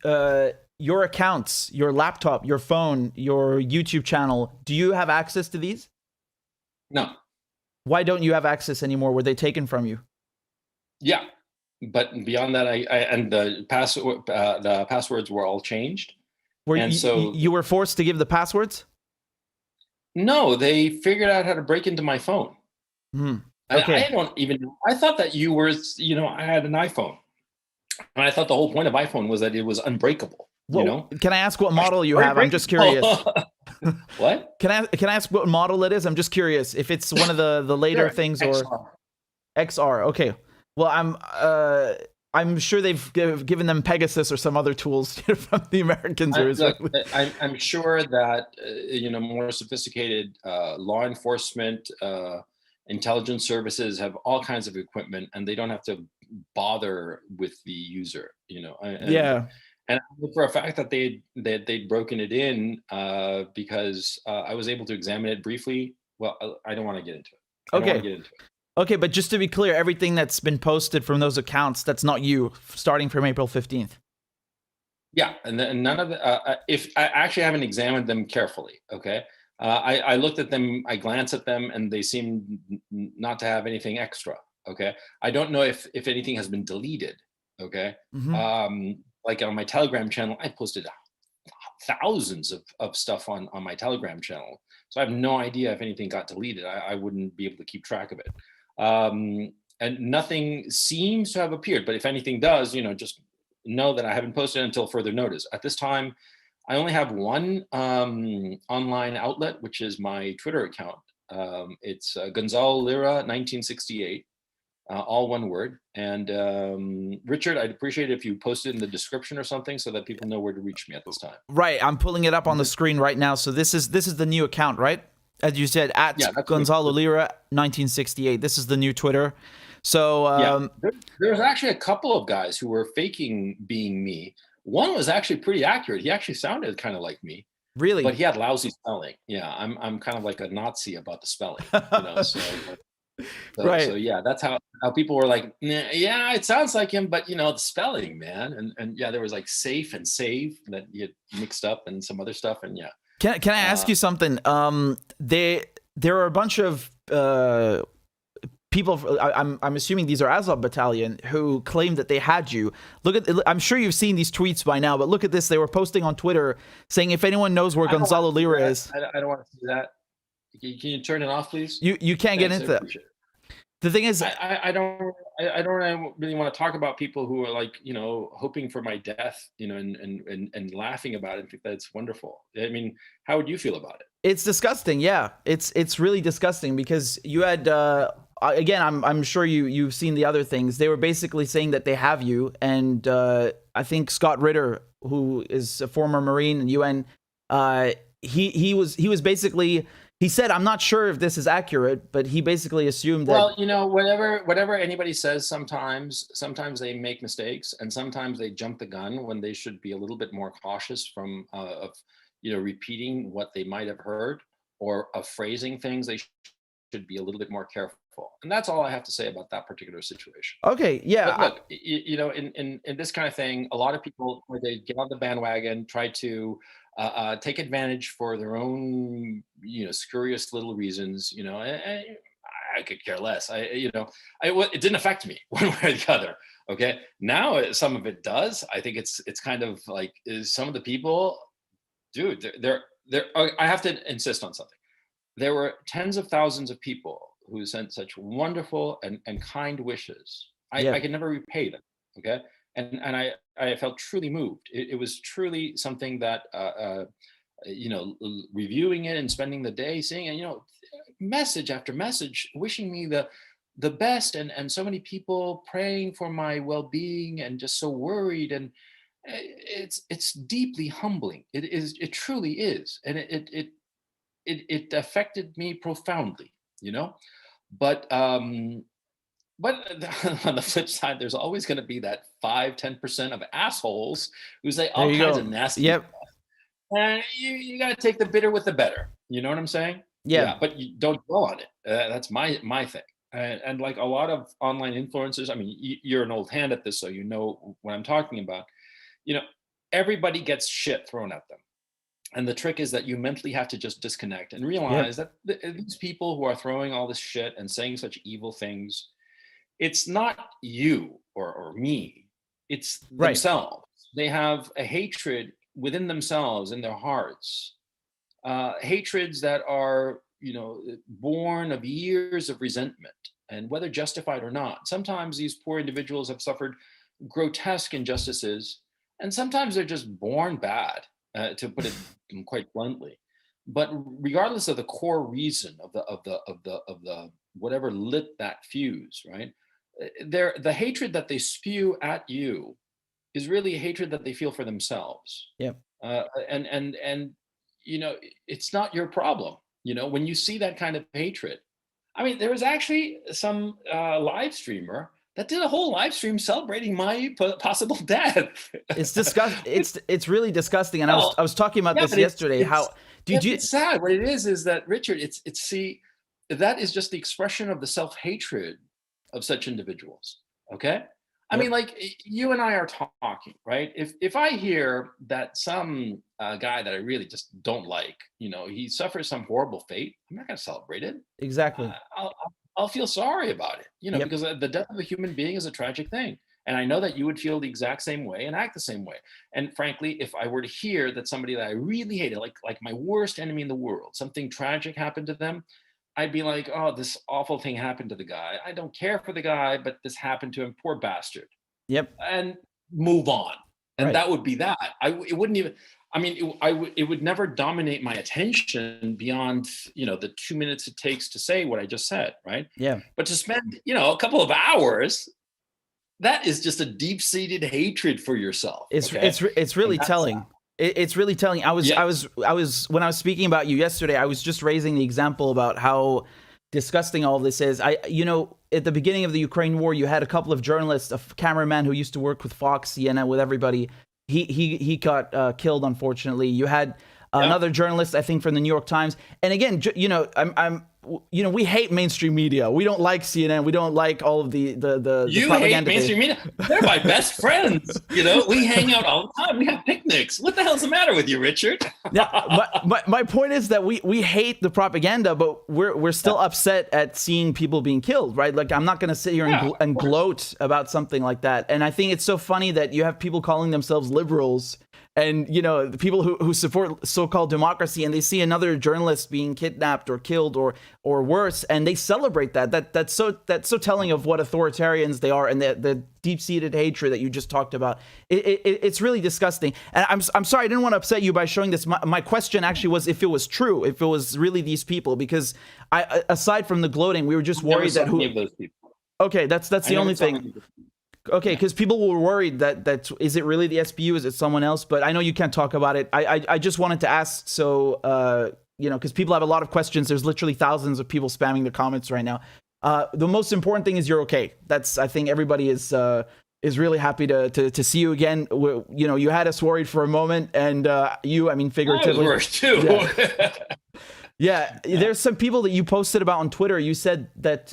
Your accounts, your laptop, your phone, your YouTube channel, do you have access to these? No. Why don't you have access anymore? Were they taken from you? Yeah, but beyond that, and the passwords were all changed. So you were forced to give the passwords? No, they figured out how to break into my phone. Okay. I don't even know. I thought that you were, I had an iPhone. And I thought the whole point of iPhone was that it was unbreakable. Well, can I ask what model you have? I'm just curious. What? Can I ask what model it is? I'm just curious if it's one of the later things or XR. Okay. Well, I'm sure they've given them Pegasus or some other tools from the Americans. I'm sure that more sophisticated law enforcement, intelligence services have all kinds of equipment, and they don't have to bother with the user. And I know for a fact that they'd broken it in because I was able to examine it briefly. Well, I don't want to get into it. Okay, but just to be clear, everything that's been posted from those accounts, that's not you, starting from April 15th. Yeah, and none of the, if I actually haven't examined them carefully, okay? I looked at them, I glanced at them, and they seem not to have anything extra, okay? I don't know if anything has been deleted, okay? Like on my Telegram channel, I posted thousands of stuff on my Telegram channel. So I have no idea if anything got deleted. I wouldn't be able to keep track of it. And nothing seems to have appeared, but if anything does, just know that I haven't posted until further notice. At this time, I only have one online outlet, which is my Twitter account. It's Gonzalo Lira 1968, all one word. And Richard, I'd appreciate it if you posted in the description or something so that people know where to reach me at this time. Right, I'm pulling it up on the screen right now. So this is the new account, right? As you said, at Gonzalo Lira 1968. This is the new Twitter. So there's actually a couple of guys who were faking being me. One was actually pretty accurate. He actually sounded kind of like me. Really? But he had lousy spelling. Yeah, I'm kind of like a Nazi about the spelling. Right. So yeah, that's how people were like, yeah, it sounds like him, but the spelling, man. And yeah, there was like safe and save that you had mixed up and some other stuff. And yeah. Can I ask you something? There are a bunch of people. I'm assuming these are Azov Battalion who claim that they had you. I'm sure you've seen these tweets by now, but look at this. They were posting on Twitter saying if anyone knows where Gonzalo Lira is. I don't want to see that. Can you turn it off, please? You can't get into that. The thing is, I don't really want to talk about people who are like, hoping for my death, and laughing about it. I think that's wonderful. I mean, how would you feel about it? It's disgusting. Yeah, it's really disgusting because you had again, I'm sure you've seen the other things. They were basically saying that they have you, and I think Scott Ritter, who is a former Marine in UN, he was basically, he said, I'm not sure if this is accurate, but he basically assumed that. Well, you know, whatever anybody says, sometimes they make mistakes, and sometimes they jump the gun when they should be a little bit more cautious from of repeating what they might have heard, or of phrasing things. They should be a little bit more careful, and that's all I have to say about that particular situation. Okay, yeah. But look, in this kind of thing, a lot of people, when they get on the bandwagon, try to take advantage for their own, spurious little reasons. I could care less. It didn't affect me one way or the other. Okay, now some of it does. I think it's kind of like, some of the people, dude, they're. I have to insist on something. There were tens of thousands of people who sent such wonderful and kind wishes. I could never repay them. Okay, and I felt truly moved. It was truly something that reviewing it and spending the day seeing it, message after message wishing me the best, and so many people praying for my well-being and just so worried, and it's deeply humbling. It truly is, and it affected me profoundly, but on the flip side, there's always going to be that 5-10% of assholes who say all kinds of nasty stuff. And you got to take the bitter with the better. You know what I'm saying? Yeah, but you don't go on it. That's my thing. And like a lot of online influencers, I mean, you're an old hand at this, so you know what I'm talking about. Everybody gets shit thrown at them. And the trick is that you mentally have to just disconnect and realize that these people who are throwing all this shit and saying such evil things, it's not you or me, it's themselves. They have a hatred within themselves, in their hearts, hatreds that are, born of years of resentment, and whether justified or not. Sometimes these poor individuals have suffered grotesque injustices, and sometimes they're just born bad, to put it quite bluntly. But regardless of the core reason of the whatever lit that fuse, right? The hatred that they spew at you is really a hatred that they feel for themselves. Yep. And it's not your problem. When you see that kind of hatred, I mean, there was actually some live streamer that did a whole live stream celebrating my possible death. It's it's really disgusting. And I was talking about this yesterday. It's sad. What it is that, Richard, that is just the expression of the self-hatred of such individuals. Okay. I mean, like, you and I are talking, right? If I hear that some guy that I really just don't like, he suffers some horrible fate, I'm not going to celebrate it. Exactly. I'll feel sorry about it, because the death of a human being is a tragic thing. And I know that you would feel the exact same way and act the same way. And frankly, if I were to hear that somebody that I really hated, like my worst enemy in the world, something tragic happened to them, I'd be like, oh, this awful thing happened to the guy. I don't care for the guy, but this happened to him, poor bastard. Yep. And move on. And that would be that. It wouldn't even, I mean, it would never dominate my attention beyond, the 2 minutes it takes to say what I just said, right? Yeah. But to spend, a couple of hours, that is just a deep-seated hatred for yourself. It's really telling. It's really telling. I was when I was speaking about you yesterday, I was just raising the example about how disgusting all this is. At the beginning of the Ukraine war, you had a couple of journalists, a cameraman who used to work with Fox, CNN, with everybody. He got killed, unfortunately. You had another journalist, I think, from the New York Times. And again, we hate mainstream media. We don't like CNN. We don't like all of the you propaganda. Hate mainstream media? They're my best friends. We hang out all the time. We have picnics. What the hell's the matter with you, Richard? My point is that we hate the propaganda, but we're still upset at seeing people being killed, right? Like, I'm not going to sit here and gloat about something like that. And I think it's so funny that you have people calling themselves liberals and the people who support so-called democracy, and they see another journalist being kidnapped or killed or worse, and they celebrate that's so telling of what authoritarians they are, and the deep-seated hatred that you just talked about. It's really disgusting. And I'm sorry, I didn't want to upset you by showing this. My question actually was if it was true, if it was really these people, because aside from the gloating, we were just worried that any of those people. Okay, that's the only thing. Okay, because people were worried that is it really the SBU? Is it someone else? But I know you can't talk about it. I just wanted to ask, so because people have a lot of questions. There's literally thousands of people spamming the comments right now. The most important thing is you're okay. I think everybody is really happy to see you again. You had us worried for a moment, and I mean figuratively. I was worried too. Yeah. Yeah, there's some people that you posted about on Twitter. You said that,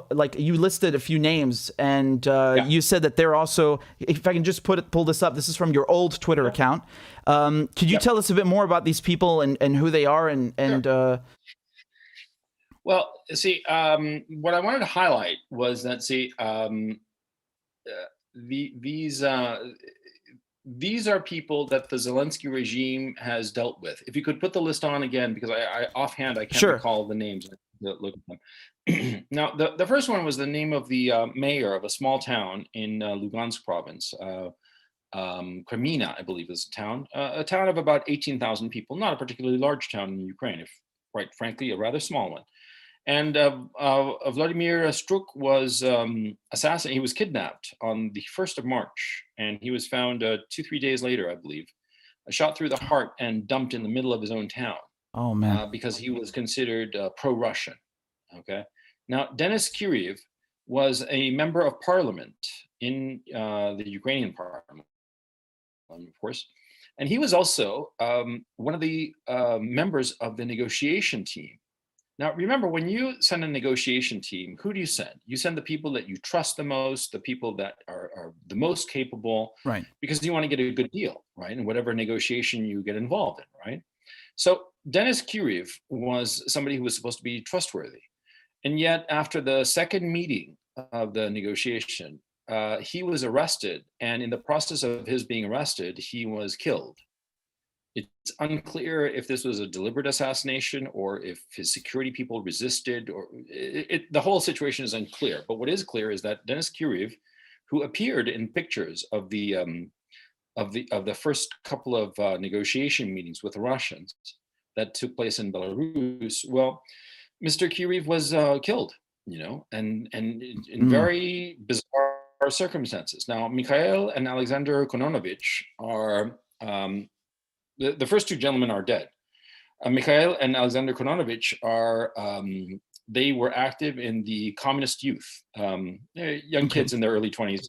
like, you listed a few names, and you said that they're also. If I can just pull this up, this is from your old Twitter account. Could you tell us a bit more about these people and who they are Sure. Well, see, what I wanted to highlight was that these are people that the Zelensky regime has dealt with. If you could put the list on again, because I offhand I can't recall the names. Look at them. Now, the first one was the name of the mayor of a small town in Lugansk province. Kremina, I believe, is a town of about 18,000 people. Not a particularly large town in Ukraine, if quite frankly, a rather small one. And Vladimir Struk was assassinated. He was kidnapped on the 1st of March, and he was found 2-3 days later, I believe, shot through the heart and dumped in the middle of his own town. Oh man! Because he was considered pro-Russian. Okay. Now, Denis Kiriev was a member of parliament in the Ukrainian parliament, of course, and he was also one of the members of the negotiation team. Now, remember, when you send a negotiation team, who do you send? You send the people that you trust the most, the people that are the most capable, right? Because you want to get a good deal, right? In whatever negotiation you get involved in, right? So Denis Kiriev was somebody who was supposed to be trustworthy. And yet, after the second meeting of the negotiation, he was arrested. And in the process of his being arrested, he was killed. It's unclear if this was a deliberate assassination or if his security people resisted, or the whole situation is unclear. But what is clear is that Denis Kiriev, who appeared in pictures of the first couple of negotiation meetings with the Russians that took place in Belarus, well, Mr. Kiriev was killed, and in very bizarre circumstances. Now, Mikhail and Alexander Kononovich are. The first two gentlemen are dead. Mikhail and Alexander Kononovich they were active in the communist youth, young kids in their early 20s,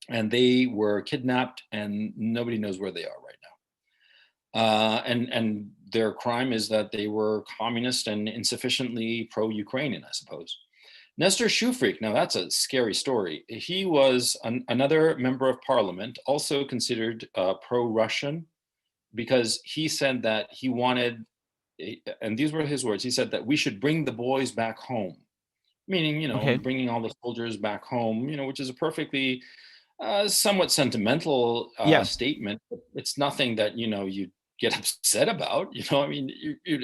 and they were kidnapped, and nobody knows where they are right now. And their crime is that they were communist and insufficiently pro-Ukrainian, I suppose. Nestor Shufrik, now that's a scary story. He was another member of parliament, also considered pro-Russian, because he said that he wanted, and these were his words, he said that we should bring the boys back home, meaning, bringing all the soldiers back home, which is a perfectly somewhat sentimental statement. It's nothing that, you get upset about, you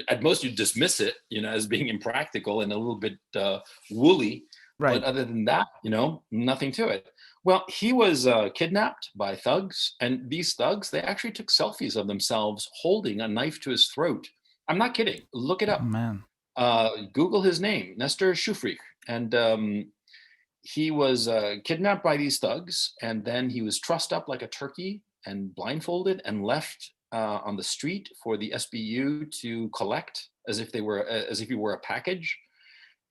at most you dismiss it, as being impractical and a little bit woolly. Right. But other than that, nothing to it. Well, he was kidnapped by thugs, and these thugs, they actually took selfies of themselves holding a knife to his throat. I'm not kidding. Look it up. Oh, man. Google his name, Nestor Shufrik. And he was kidnapped by these thugs, and then he was trussed up like a turkey and blindfolded and left on the street for the SBU to collect as if he were a package.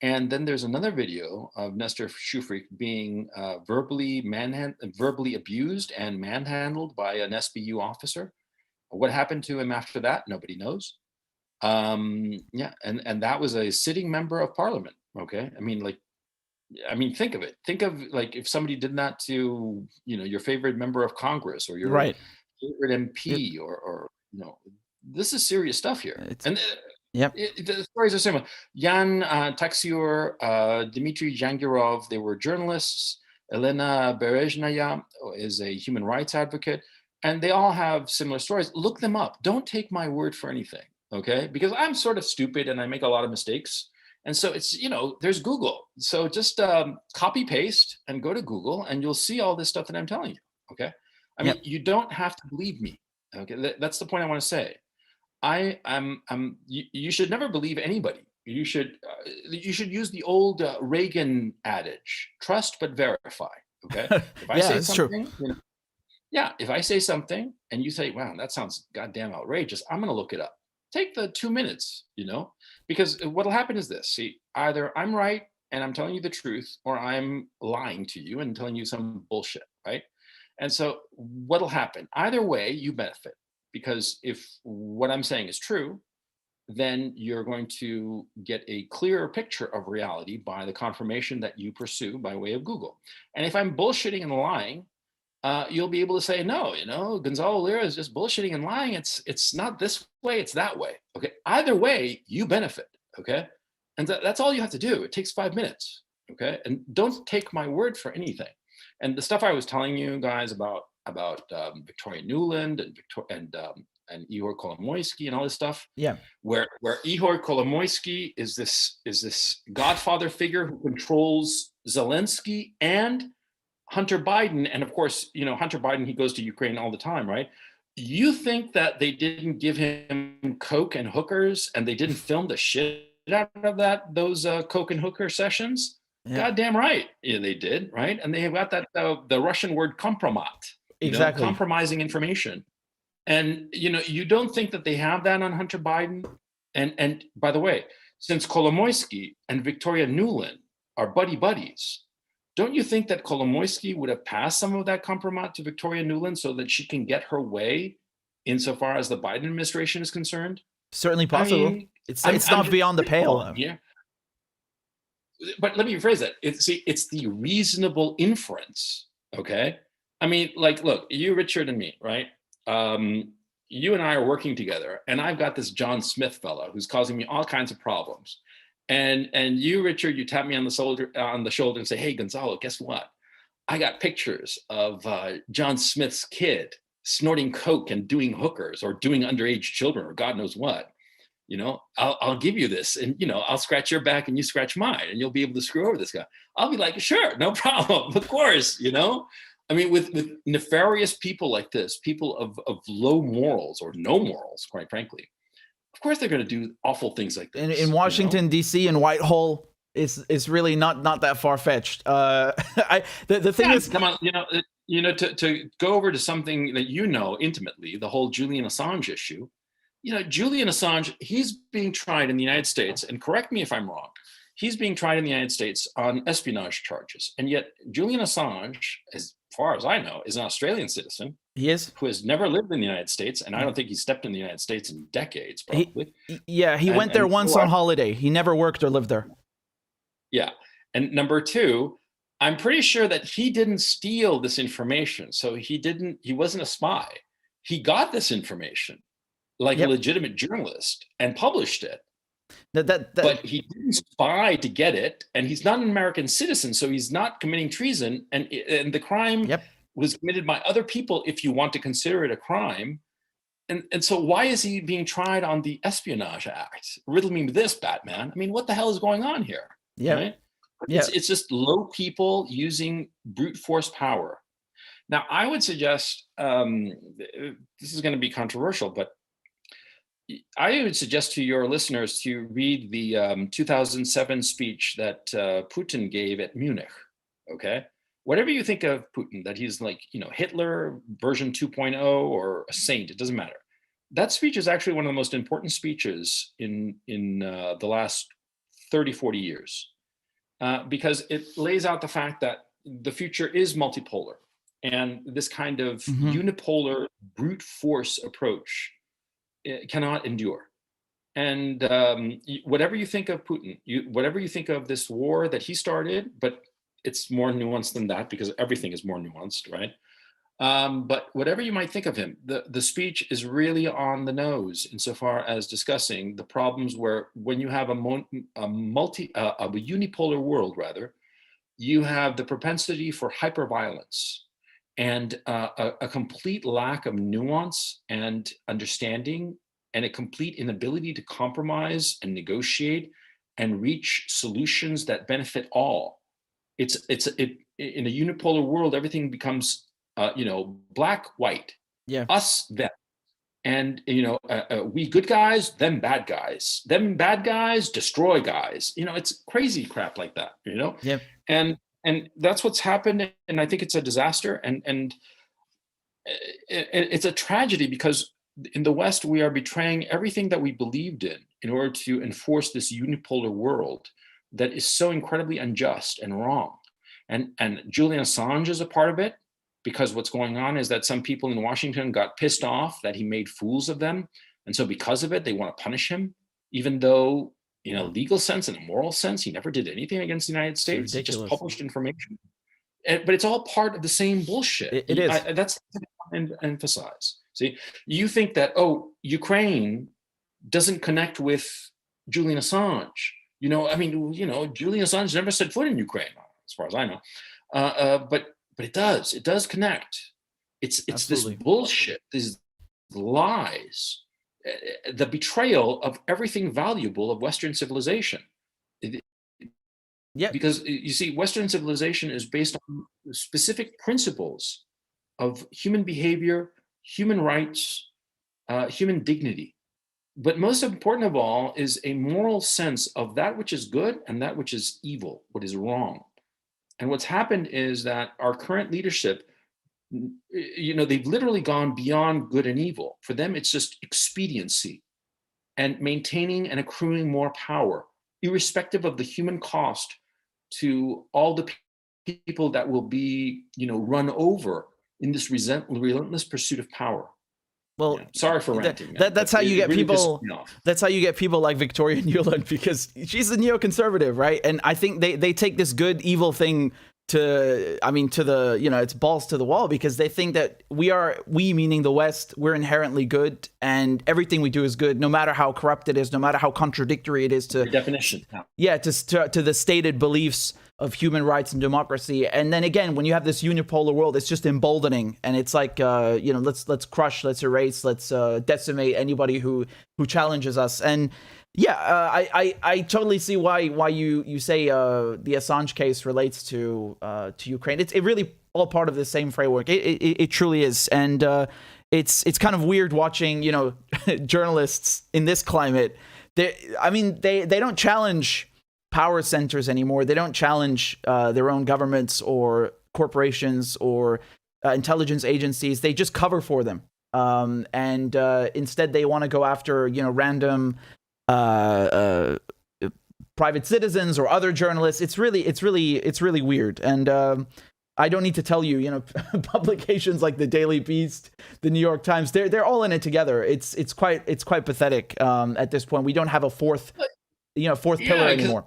And then there's another video of Nestor Shufrik being verbally abused and manhandled by an SBU officer. What happened to him after that, nobody knows. And that was a sitting member of parliament. Okay, think of it. Think of like if somebody did that to your favorite member of Congress or your favorite MP or this is serious stuff here. Yep. The stories are similar. Yan Taxiur, Dmitry Jangirov, they were journalists. Elena Berezhnaya is a human rights advocate. and they all have similar stories. Look them up. Don't take my word for anything, okay? Because I'm sort of stupid and I make a lot of mistakes. And so it's, there's Google. So just copy paste and go to Google and you'll see all this stuff that I'm telling you, okay? I mean, Yep. you don't have to believe me, okay? That's the point I want to say. You should never believe anybody. You should use the old Reagan adage: trust but verify. Okay, if I Yeah, say it's true. something, yeah, if I say something and you say, "Wow, that sounds goddamn outrageous," I'm going to look it up. Take the 2 minutes, because what'll happen is this: see, either I'm right and I'm telling you the truth, or I'm lying to you and telling you some bullshit, right? And so what'll happen? Either way, you benefit, because if what I'm saying is true, then you're going to get a clearer picture of reality by the confirmation that you pursue by way of Google. And if I'm bullshitting and lying, you'll be able to say, no, Gonzalo Lira is just bullshitting and lying. It's not this way, it's that way. Okay. Either way, you benefit. Okay. And that's all you have to do. It takes 5 minutes. Okay. And don't take my word for anything. And the stuff I was telling you guys about Victoria Nuland and Ihor Kolomoisky and all this stuff, Yeah. where Ihor Kolomoisky is this godfather figure who controls Zelensky and Hunter Biden. And of course, Hunter Biden, he goes to Ukraine all the time, right? You think that they didn't give him coke and hookers and they didn't film the shit out of those coke and hooker sessions? Yeah. Goddamn right. Yeah, they did, right? And they have got that the Russian word kompromat, Exactly. compromising information. And you don't think that they have that on Hunter Biden? And by the way, since Kolomoisky and Victoria Nuland are buddies, don't you think that Kolomoisky would have passed some of that compromise to Victoria Nuland so that she can get her way insofar as the Biden administration is concerned? Certainly possible. I mean, It's not beyond the pale. Yeah. But let me rephrase that. It's the reasonable inference, okay? I mean, like, look, you, Richard, and me, right? You and I are working together, and I've got this John Smith fellow who's causing me all kinds of problems. And you, Richard, you tap me on the shoulder and say, "Hey, Gonzalo, guess what? I got pictures of John Smith's kid snorting coke and doing hookers or doing underage children or God knows what. I'll give you this, and I'll scratch your back and you scratch mine, and you'll be able to screw over this guy." I'll be like, "Sure, no problem, of course." I mean, with nefarious people like this, people of low morals or no morals, quite frankly, of course they're going to do awful things like this. In Washington, D.C. and Whitehall, it's really not that far fetched. The thing is, come on, to go over to something that intimately, the whole Julian Assange issue. Julian Assange, he's being tried in the United States, and correct me if I'm wrong, he's being tried in the United States on espionage charges. And yet Julian Assange, as far as I know, is an Australian citizen. He is. Who has never lived in the United States. And I don't think he's stepped in the United States in decades, probably. He went there once on holiday. He never worked or lived there. Yeah. And number two, I'm pretty sure that he didn't steal this information. So he wasn't a spy. He got this information like a legitimate journalist and published it. But he didn't spy to get it, and he's not an American citizen, so he's not committing treason, and the crime was committed by other people, if you want to consider it a crime. And so why is he being tried on the Espionage Act? Riddle me this, Batman. I mean, what the hell is going on here? Yeah. Right? It's just low people using brute force power. Now, I would suggest, this is going to be controversial, but I would suggest to your listeners to read the 2007 speech that Putin gave at Munich, okay? Whatever you think of Putin, that he's like, Hitler version 2.0 or a saint, it doesn't matter. That speech is actually one of the most important speeches in the last 30, 40 years, because it lays out the fact that the future is multipolar, and this kind of unipolar brute force approach cannot endure. And whatever you think of Putin, whatever you think of this war that he started, but it's more nuanced than that because everything is more nuanced, right? But whatever you might think of him, the speech is really on the nose insofar as discussing the problems where when you have a unipolar world, rather, you have the propensity for hyperviolence. and a complete lack of nuance and understanding, and a complete inability to compromise and negotiate and reach solutions that benefit all. It in a unipolar world, everything becomes black, white, Yeah. us, them. And we good guys, them bad guys, them bad guys destroy guys. It's crazy crap like that. Yeah. And that's what's happened, and I think it's a disaster, and it's a tragedy, because in the West we are betraying everything that we believed in order to enforce this unipolar world that is so incredibly unjust and wrong. And Julian Assange is a part of it, because what's going on is that some people in Washington got pissed off that he made fools of them, and so because of it they want to punish him, even though in a legal sense and a moral sense he never did anything against the United States. He just published information. But it's all part of the same bullshit. It is. That's what I emphasize. See, you think that, Ukraine doesn't connect with Julian Assange. Julian Assange never set foot in Ukraine, as far as I know. But it does. It does connect. It's Absolutely. this bullshit, these lies, the betrayal of everything valuable of Western civilization. Yeah. Because you see, Western civilization is based on specific principles of human behavior, human rights, human dignity. But most important of all is a moral sense of that which is good and that which is evil, what is wrong. And what's happened is that our current leadership, they've literally gone beyond good and evil. For them, it's just expediency and maintaining and accruing more power, irrespective of the human cost to all the people that will be, run over in this relentless pursuit of power. Well, sorry for ranting. That's how you get people. That's how you get people like Victoria Nuland, because she's a neoconservative, right? And I think they take this good evil thing to the it's balls to the wall, because they think that we meaning the West, we're inherently good and everything we do is good, no matter how corrupt it is, no matter how contradictory it is to definition. To the stated beliefs of human rights and democracy. And then again, when you have this unipolar world, it's just emboldening, and it's like let's crush, let's erase, let's decimate anybody who challenges us. And I totally see why you say the Assange case relates to Ukraine. It's really all part of the same framework. It truly is, and it's kind of weird watching journalists in this climate. They don't challenge power centers anymore. They don't challenge their own governments or corporations or intelligence agencies. They just cover for them, and instead they want to go after random private citizens or other journalists. It's really weird. And I don't need to tell you, publications like the Daily Beast, the New York Times, they're all in it together. It's quite pathetic at this point. We don't have a fourth pillar anymore.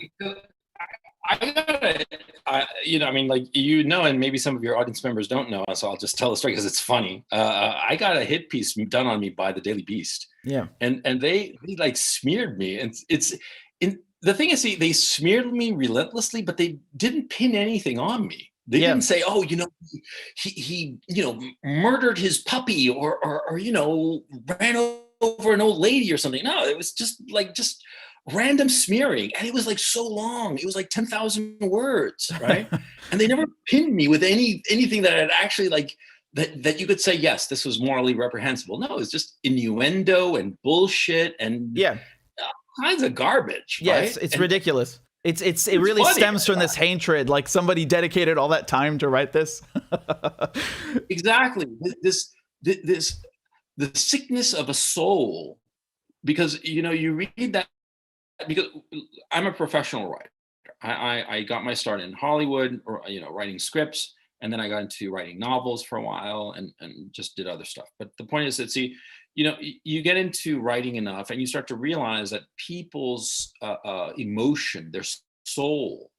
And maybe some of your audience members don't know, so I'll just tell the story because it's funny. I got a hit piece done on me by the Daily Beast. Yeah. And they like smeared me. And the thing is, they smeared me relentlessly, but they didn't pin anything on me. They didn't say, he murdered his puppy or ran over an old lady or something. No, it was just random smearing, and it was so long. It was 10,000 words, right? And they never pinned me with anything that had actually that you could say, yes, this was morally reprehensible. No, it's just innuendo and bullshit and all kinds of garbage. Yes, right? It's ridiculous. It really stems from this hatred. Like somebody dedicated all that time to write this. Exactly. The sickness of a soul, because you read that, because I'm a professional writer. I got my start in Hollywood, or writing scripts, and then I got into writing novels for a while, and just did other stuff. But the point is that, you get into writing enough, and you start to realize that people's emotion, their soul,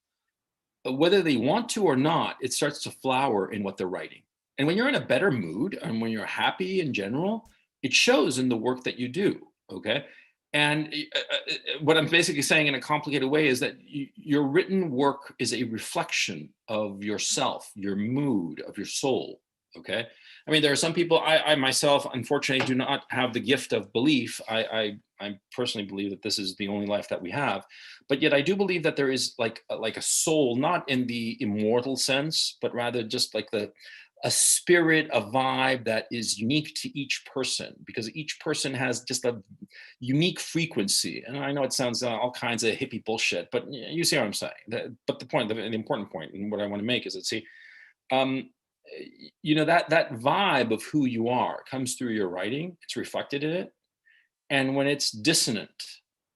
whether they want to or not, it starts to flower in what they're writing. And when you're in a better mood, and when you're happy in general, it shows in the work that you do. Okay. And what I'm basically saying in a complicated way is that your written work is a reflection of yourself, your mood, of your soul. Okay. I mean, there are some people, I myself, unfortunately, do not have the gift of belief. I personally believe that this is the only life that we have. But yet I do believe that there is like a soul, not in the immortal sense, but rather just like a spirit, a vibe that is unique to each person, because each person has just a unique frequency. And I know it sounds all kinds of hippie bullshit, but you see what I'm saying. But the point, the important point, and what I want to make is that, see, um, that vibe of who you are comes through your writing. It's reflected in it. And when it's dissonant,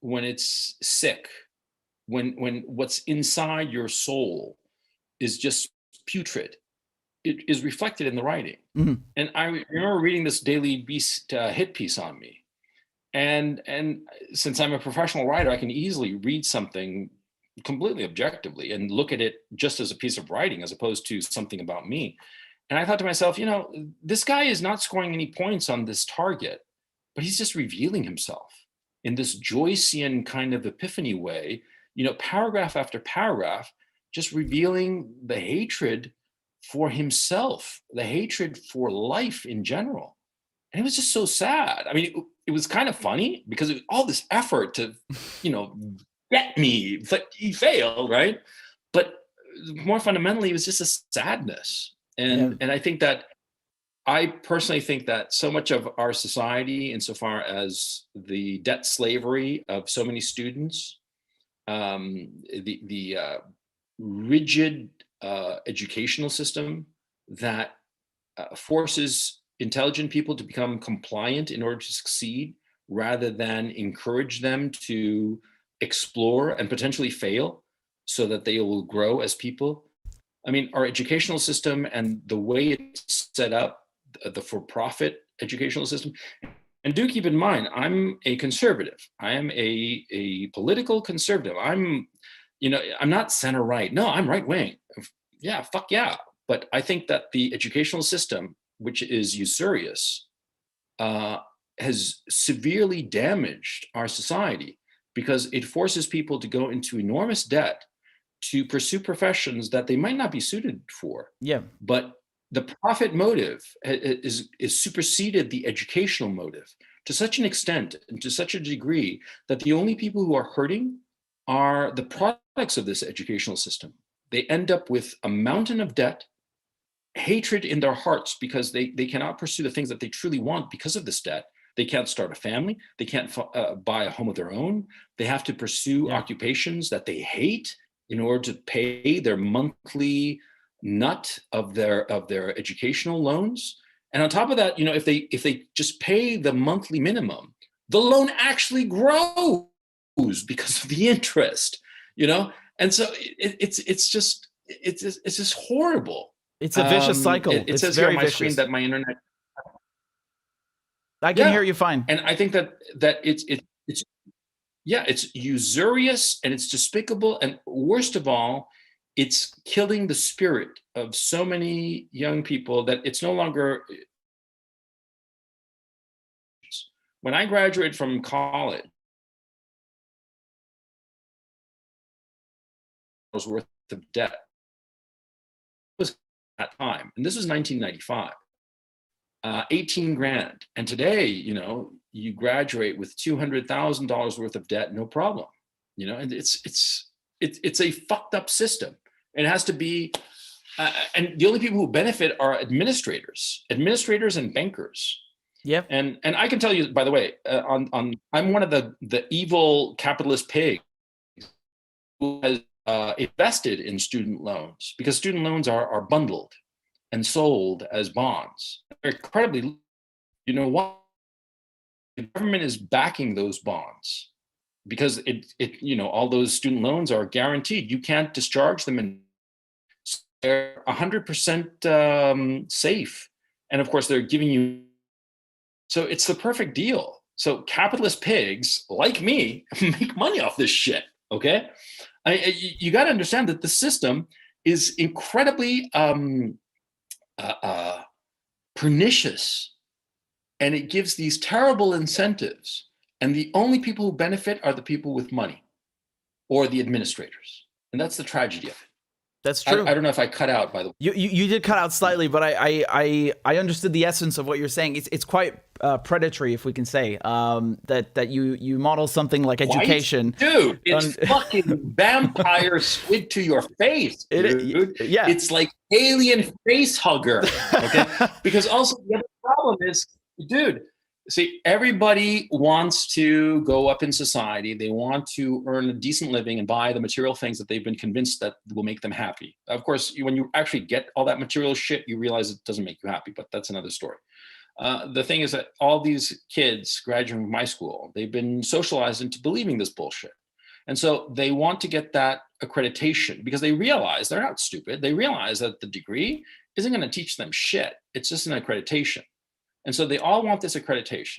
when it's sick, when what's inside your soul is just putrid, it is reflected in the writing. Hmm. And I remember reading this Daily Beast hit piece on me. And since I'm a professional writer, I can easily read something completely objectively and look at it just as a piece of writing as opposed to something about me. And I thought to myself, this guy is not scoring any points on this target, but he's just revealing himself in this Joycean kind of epiphany way, paragraph after paragraph, just revealing the hatred for himself, the hatred for life in general. And it was just so sad. I mean, it was kind of funny because it was all this effort to, get me, but he failed, right? But more fundamentally, it was just a sadness. Yeah. And I personally think that so much of our society, insofar as the debt slavery of so many students, the rigid educational system that forces intelligent people to become compliant in order to succeed, rather than encourage them to explore and potentially fail so that they will grow as people. I mean, our educational system and the way it's set up, the for-profit educational system. And do keep in mind, I'm a conservative. I am a political conservative. I'm not center right. No, I'm right wing. Yeah, fuck yeah. But I think that the educational system, which is usurious, has severely damaged our society because it forces people to go into enormous debt to pursue professions that they might not be suited for. Yeah. But the profit motive is superseded the educational motive to such an extent and to such a degree that the only people who are hurting are the products of this educational system. They end up with a mountain of debt, hatred in their hearts because they cannot pursue the things that they truly want because of this debt. They can't start a family. They can't buy a home of their own. They have to pursue occupations that they hate in order to pay their monthly nut of their educational loans. And on top of that, if they just pay the monthly minimum, the loan actually grows because of the interest. And so it's just horrible. It's a vicious cycle. It It's says here very on my screen vicious. that my internet. I can hear you fine. And I think that it's usurious and it's despicable, and worst of all, it's killing the spirit of so many young people that it's no longer. When I graduated from college, I was worth of debt. It was at that time, and this was 1995. 18 grand. And today, you graduate with $200,000 worth of debt, no problem. And it's a fucked up system. It has to be, and the only people who benefit are administrators and bankers. Yep. And I can tell you, by the way, I'm one of the evil capitalist pigs who has invested in student loans, because student loans are bundled and sold as bonds. They're incredibly, what? The government is backing those bonds because all those student loans are guaranteed. You can't discharge them, and they're 100% safe. And of course, they're giving you. So it's the perfect deal. So capitalist pigs like me make money off this shit. Okay, you got to understand that the system is incredibly pernicious, and it gives these terrible incentives, and the only people who benefit are the people with money or the administrators, and that's the tragedy of it. That's true. I don't know if I cut out, by the way. You did cut out slightly, but I understood the essence of what you're saying. It's quite predatory, if we can say, that you model something like education. Dude, it's fucking vampire squid to your face, dude. Yeah. It's like alien face hugger. Okay. Because also the other problem is, dude, see, everybody wants to go up in society. They want to earn a decent living and buy the material things that they've been convinced that will make them happy. Of course, when you actually get all that material shit, you realize it doesn't make you happy, but that's another story. The thing is that all these kids graduating from my school, they've been socialized into believing this bullshit. And so they want to get that accreditation because they realize they're not stupid. They realize that the degree isn't going to teach them shit. It's just an accreditation. And so they all want this accreditation,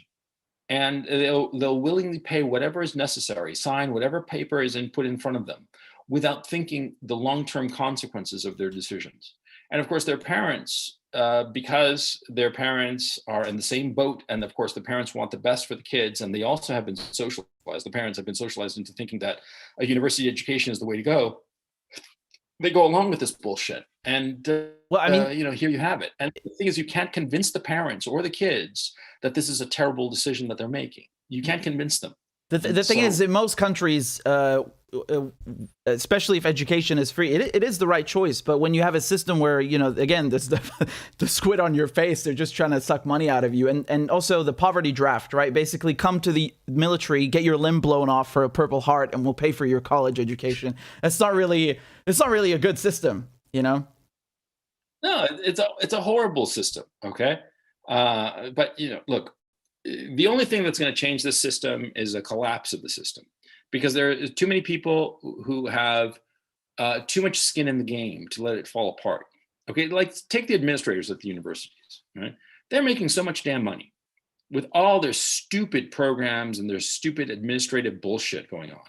and they'll willingly pay whatever is necessary, sign whatever paper is put in front of them without thinking the long-term consequences of their decisions. And of course, their parents, because their parents are in the same boat, and of course, the parents want the best for the kids, and they also have been socialized. The parents have been socialized into thinking that a university education is the way to go. They go along with this bullshit. And, well, I mean, here you have it. And the thing is, you can't convince the parents or the kids that this is a terrible decision that they're making. You can't convince them. The thing is, in most countries, especially if education is free, it is the right choice. But when you have a system where, again, this the squid on your face, they're just trying to suck money out of you. And also the poverty draft, right? Basically, come to the military, get your limb blown off for a Purple Heart, and we'll pay for your college education. It's not really a good system, No, it's a horrible system. Okay. But, look, the only thing that's going to change this system is a collapse of the system, because there are too many people who have too much skin in the game to let it fall apart. Okay, like take the administrators at the universities, right? They're making so much damn money with all their stupid programs and their stupid administrative bullshit going on.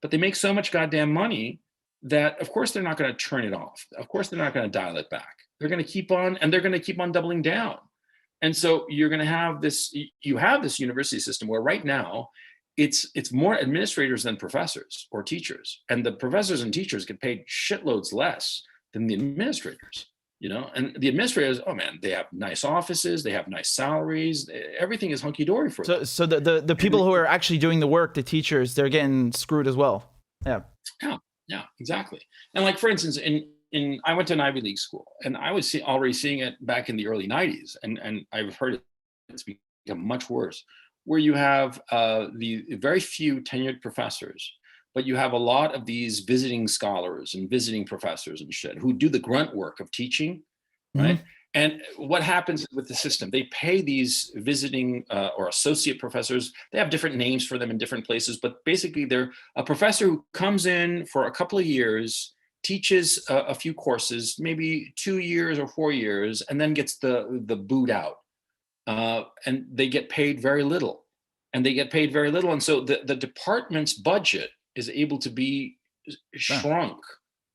But they make so much goddamn money that, of course, they're not going to turn it off. Of course, they're not going to dial it back. They're going to keep on, and they're going to keep on doubling down. And so you're going to have this, you have this university system where right now it's more administrators than professors or teachers. And the professors and teachers get paid shitloads less than the administrators, and the administrators, oh man, they have nice offices, they have nice salaries, everything is hunky-dory for them. So the people who are actually doing the work, the teachers, they're getting screwed as well. Yeah, exactly. And like, for instance, I went to an Ivy League school, and I was already seeing it back in the early 90s, and I've heard it's become much worse, where you have the very few tenured professors, but you have a lot of these visiting scholars and visiting professors and shit who do the grunt work of teaching, right? Mm-hmm. And what happens with the system? They pay these visiting or associate professors. They have different names for them in different places, but basically they're a professor who comes in for a couple of years, teaches a few courses, maybe 2 years or 4 years, and then gets the boot out. And they get paid very little. And so the department's budget is able to be shrunk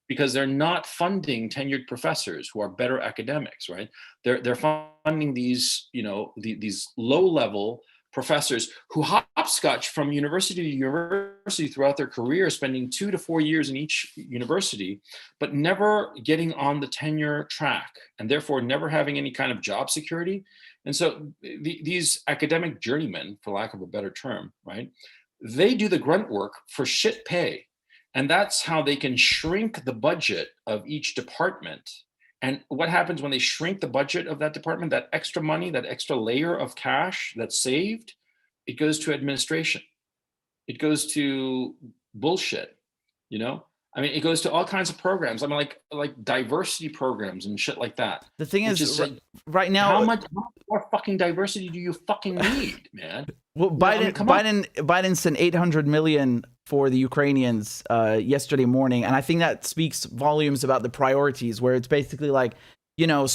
because they're not funding tenured professors who are better academics, right? They're funding these, these low-level professors who hopscotch from university to university throughout their career, spending 2 to 4 years in each university, but never getting on the tenure track, and therefore never having any kind of job security. And so these academic journeymen, for lack of a better term, right, they do the grunt work for shit pay. And that's how they can shrink the budget of each department. And what happens when they shrink the budget of that department, that extra money, that extra layer of cash that's saved, it goes to administration. It goes to bullshit, it goes to all kinds of programs. Like diversity programs and shit like that. The thing is, right now, how much more fucking diversity do you fucking need, man? Well, Biden sent $800 million for the Ukrainians yesterday morning, and I think that speaks volumes about the priorities. Where it's basically like,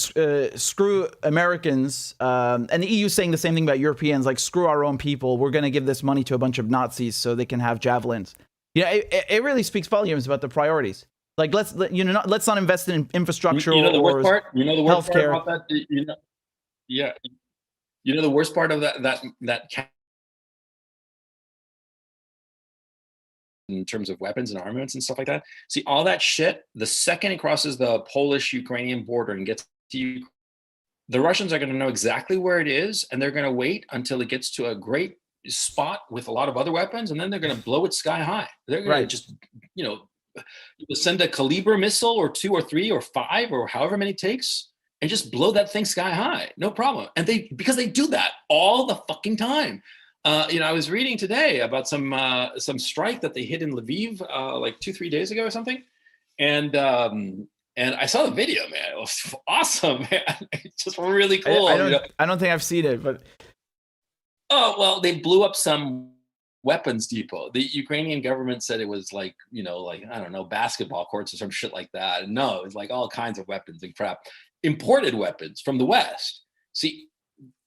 screw Americans, and the EU saying the same thing about Europeans, like screw our own people. We're going to give this money to a bunch of Nazis so they can have javelins. It really speaks volumes about the priorities. Like let's not invest in infrastructure or the worst part. The worst healthcare. part about that. The worst part of that in terms of weapons and armaments and stuff like that. See, all that shit, the second it crosses the Polish-Ukrainian border and gets to Ukraine, the Russians are going to know exactly where it is, and they're going to wait until it gets to a great spot with a lot of other weapons, and then they're going to blow it sky high. They're going to just, send a Caliber missile or 2 or 3 or 5 or however many it takes, and just blow that thing sky high, no problem. And because they do that all the fucking time. I was reading today about some strike that they hit in Lviv like 2-3 days ago or something, and I saw the video, man. It was awesome, man. It's just really cool. I don't think I've seen it, but oh well, they blew up some weapons depot. The Ukrainian government said it was like I don't know, basketball courts or some shit like that. And no, it's like all kinds of weapons and crap, imported weapons from the West. See,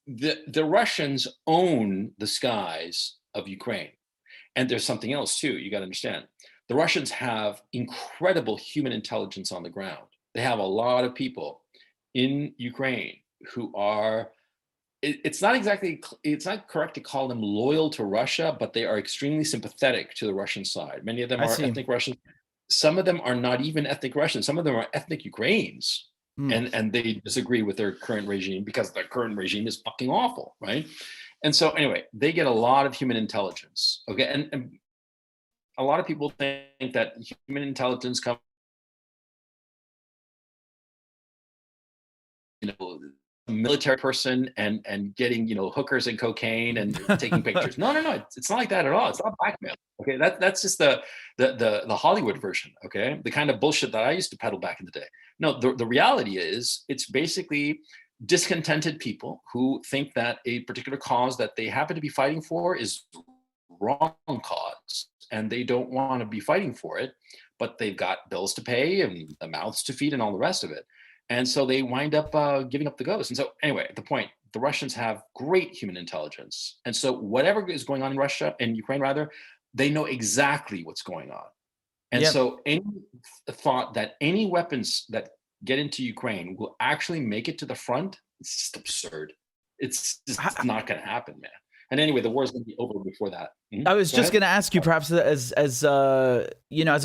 the Russians own the skies of Ukraine, and there's something else too. You got to understand. The Russians have incredible human intelligence on the ground. They have a lot of people in Ukraine who are, it's not correct to call them loyal to Russia, but they are extremely sympathetic to the Russian side. Many of them are ethnic Russians. Some of them are not even ethnic Russians. Some of them are ethnic Ukrainians. And they disagree with their current regime because their current regime is fucking awful, right? And so anyway, they get a lot of human intelligence, okay? And a lot of people think that human intelligence comes, a military person and getting, hookers and cocaine and taking pictures. No, it's not like that at all. It's not blackmail. Okay, that's just the Hollywood version. Okay, the kind of bullshit that I used to peddle back in the day. No, the reality is it's basically discontented people who think that a particular cause that they happen to be fighting for is wrong cause, and they don't want to be fighting for it, but they've got bills to pay and the mouths to feed and all the rest of it. And so they wind up giving up the ghost. And so anyway, the point, the Russians have great human intelligence. And so whatever is going on in Russia, in Ukraine rather, they know exactly what's going on. And so any thought that any weapons that get into Ukraine will actually make it to the front, it's just absurd. It's just not going to happen, man. And anyway, the war is going to be over before that. I was just going to ask you, perhaps as as a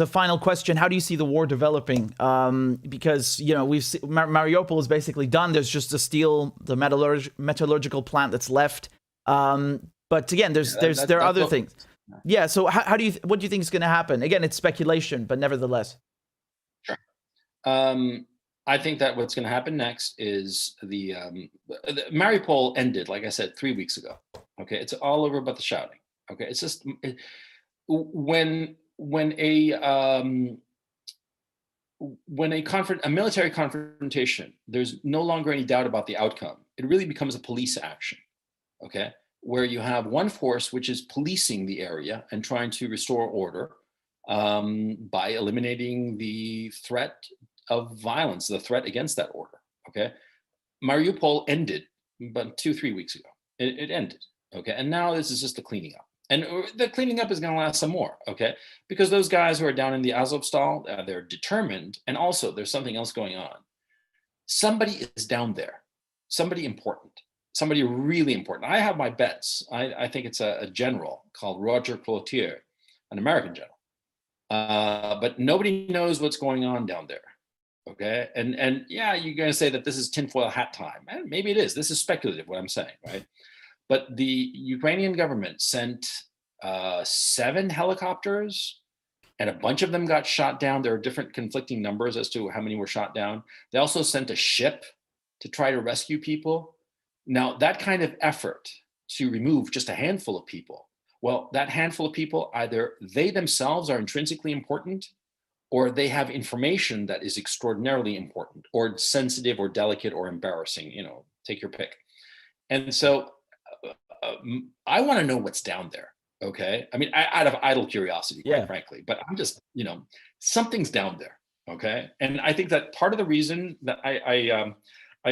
final question, how do you see the war developing? Because we've seen, Mariupol is basically done. There's just the metallurgical plant that's left. But again, there are other things. Yeah. So what do you think is going to happen? Again, it's speculation, but nevertheless. Sure. I think that what's going to happen next is the Mariupol ended, like I said, 3 weeks ago. Okay, it's all over but the shouting. Okay, it's just when a military confrontation, there's no longer any doubt about the outcome. It really becomes a police action. Okay, where you have one force which is policing the area and trying to restore order by eliminating the threat of violence, the threat against that order. Okay, Mariupol ended about 2-3 weeks ago. It ended. Okay, and now this is just the cleaning up, and the cleaning up is going to last some more. Okay, because those guys who are down in the Azovstal, they're determined, and also there's something else going on. Somebody is down there, somebody important, somebody really important. I have my bets. I think it's a general called Roger Cloutier, an American general, but nobody knows what's going on down there. Okay, and yeah, you're going to say that this is tinfoil hat time, and maybe it is. This is speculative, what I'm saying, right? But the Ukrainian government sent 7 helicopters, and a bunch of them got shot down. There are different conflicting numbers as to how many were shot down. They also sent a ship to try to rescue people. Now, that kind of effort to remove just a handful of people, well, that handful of people, either they themselves are intrinsically important, or they have information that is extraordinarily important, or sensitive, or delicate, or embarrassing, take your pick. And so I want to know what's down there. Okay. I mean, out of idle curiosity, quite frankly, but I'm just, something's down there. Okay. And I think that part of the reason that I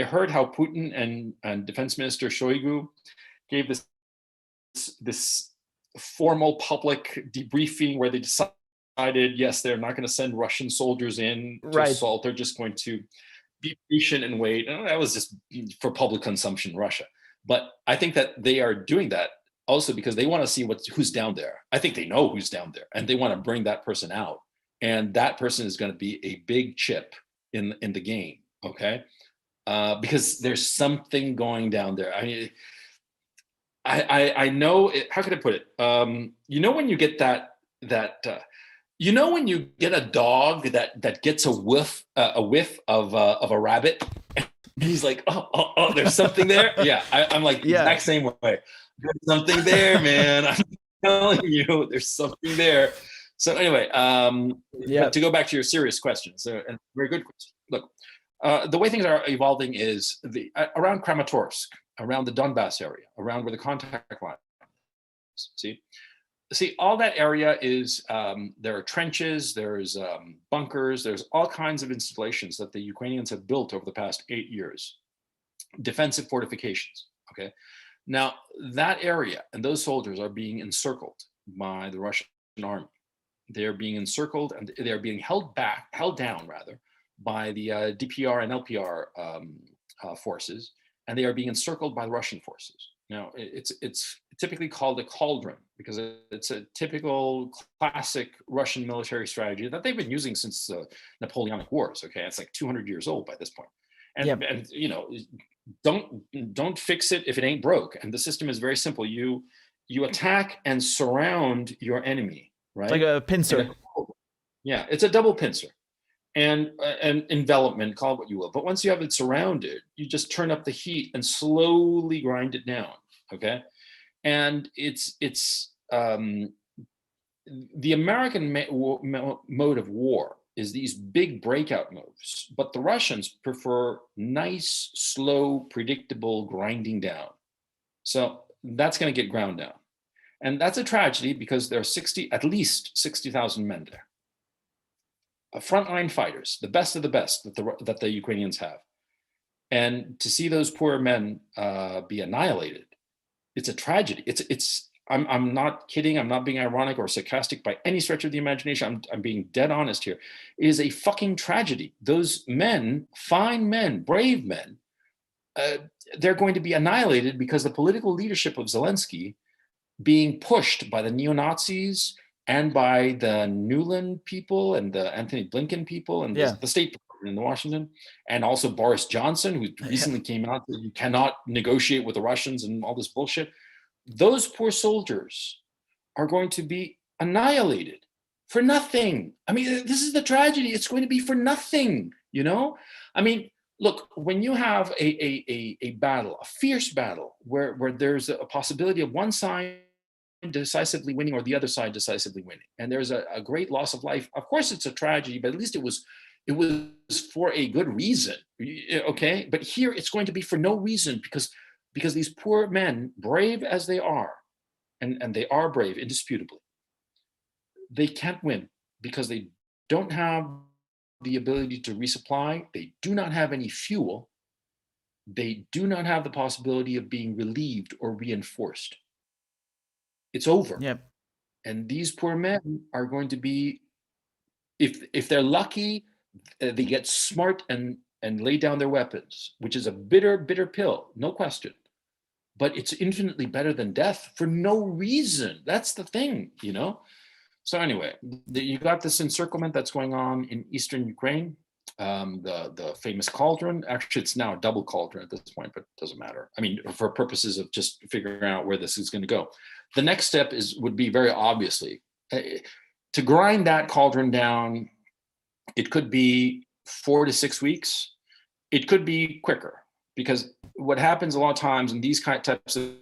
heard how Putin and Defense Minister Shoigu gave this formal public debriefing where they decided, yes, they're not going to send Russian soldiers in to assault. They're just going to be patient and wait. And that was just for public consumption in Russia. But I think that they are doing that also because they want to see who's down there. I think they know who's down there, and they want to bring that person out. And that person is going to be a big chip in the game, okay? Because there's something going down there. I mean, I know it, how can I put it? You know when you get you know when you get a dog that gets a whiff of a rabbit, and he's like, oh, there's something there. Yeah, I'm like the exact same way. There's something there, man. I'm telling you, there's something there. So anyway, but to go back to your serious question, so and very good question. Look, the way things are evolving is around Kramatorsk, around the Donbass area, around where the contact line is. See, all that area is, there are trenches, there's bunkers, there's all kinds of installations that the Ukrainians have built over the past 8 years, defensive fortifications, okay? Now, that area and those soldiers are being encircled by the Russian army. They're being encircled and they're being held down rather, by the DPR and LPR forces, and they are being encircled by the Russian forces. Now, it's typically called a cauldron because it's a typical classic Russian military strategy that they've been using since the Napoleonic Wars. Okay, it's like 200 years old by this point. And you know, don't fix it if it ain't broke. And the system is very simple. You attack and surround your enemy, right? Like a pincer. Yeah, it's a double pincer. And envelopment, call it what you will. But once you have it surrounded, you just turn up the heat and slowly grind it down, okay? And it's the American mode of war is these big breakout moves, but the Russians prefer nice, slow, predictable grinding down. So that's going to get ground down. And that's a tragedy because there are at least 60,000 men there. Frontline fighters, the best of the best that the Ukrainians have. And to see those poor men be annihilated, it's a tragedy. I'm not kidding. I'm not being ironic or sarcastic by any stretch of the imagination. I'm being dead honest here. It is a fucking tragedy. Those men, fine men, brave men, they're going to be annihilated because the political leadership of Zelensky being pushed by the neo-Nazis and by the Newland people and the Anthony Blinken people and the State Department in Washington, and also Boris Johnson, who recently came out that you cannot negotiate with the Russians and all this bullshit. Those poor soldiers are going to be annihilated for nothing. I mean, this is the tragedy. It's going to be for nothing, you know? I mean, look, when you have a battle, a fierce battle, where there's a possibility of one side decisively winning or the other side decisively winning, and there's a great loss of life, of course it's a tragedy, but at least it was for a good reason, okay? But here it's going to be for no reason because these poor men, brave as they are, and they are brave indisputably, they can't win because they don't have the ability to resupply, they do not have any fuel, they do not have the possibility of being relieved or reinforced. It's over. Yep. And these poor men are going to be, if they're lucky, they get smart and lay down their weapons, which is a bitter, bitter pill, no question. But it's infinitely better than death for no reason. That's the thing, you know? So anyway, you got this encirclement that's going on in eastern Ukraine, the famous cauldron. Actually, it's now a double cauldron at this point, but it doesn't matter. I mean, for purposes of just figuring out where this is going to go. The next step would be very obviously to grind that cauldron down. It could be 4 to 6 weeks. It could be quicker, because what happens a lot of times in these types of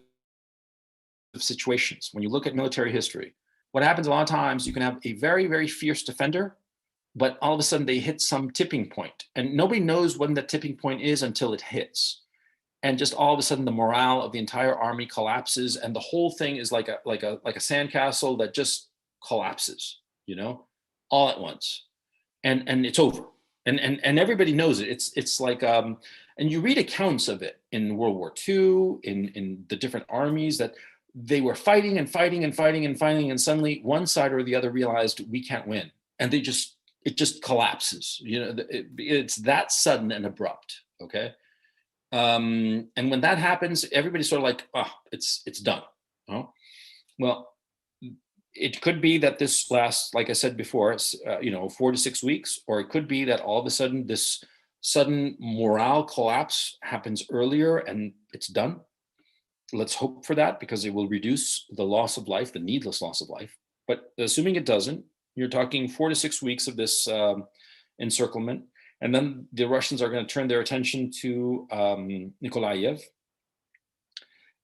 situations, when you look at military history, what happens a lot of times, you can have a very, very fierce defender, but all of a sudden they hit some tipping point, and nobody knows when the tipping point is until it hits. And just all of a sudden the morale of the entire army collapses, and the whole thing is like a sandcastle that just collapses, you know, all at once. And it's over. And everybody knows it. It's like and you read accounts of it in World War II, in the different armies, that they were fighting and fighting and fighting and fighting, and suddenly one side or the other realized we can't win, and it just collapses. You know, it's that sudden and abrupt. Okay, and when that happens, everybody's sort of like, oh, it's done. Oh, well, it could be that this lasts, like I said before, 4 to 6 weeks, or it could be that all of a sudden this sudden morale collapse happens earlier and it's done. Let's hope for that, because it will reduce the loss of life, the needless loss of life. But assuming it doesn't, you're talking 4 to 6 weeks of this encirclement. And then the Russians are going to turn their attention to Nikolaev,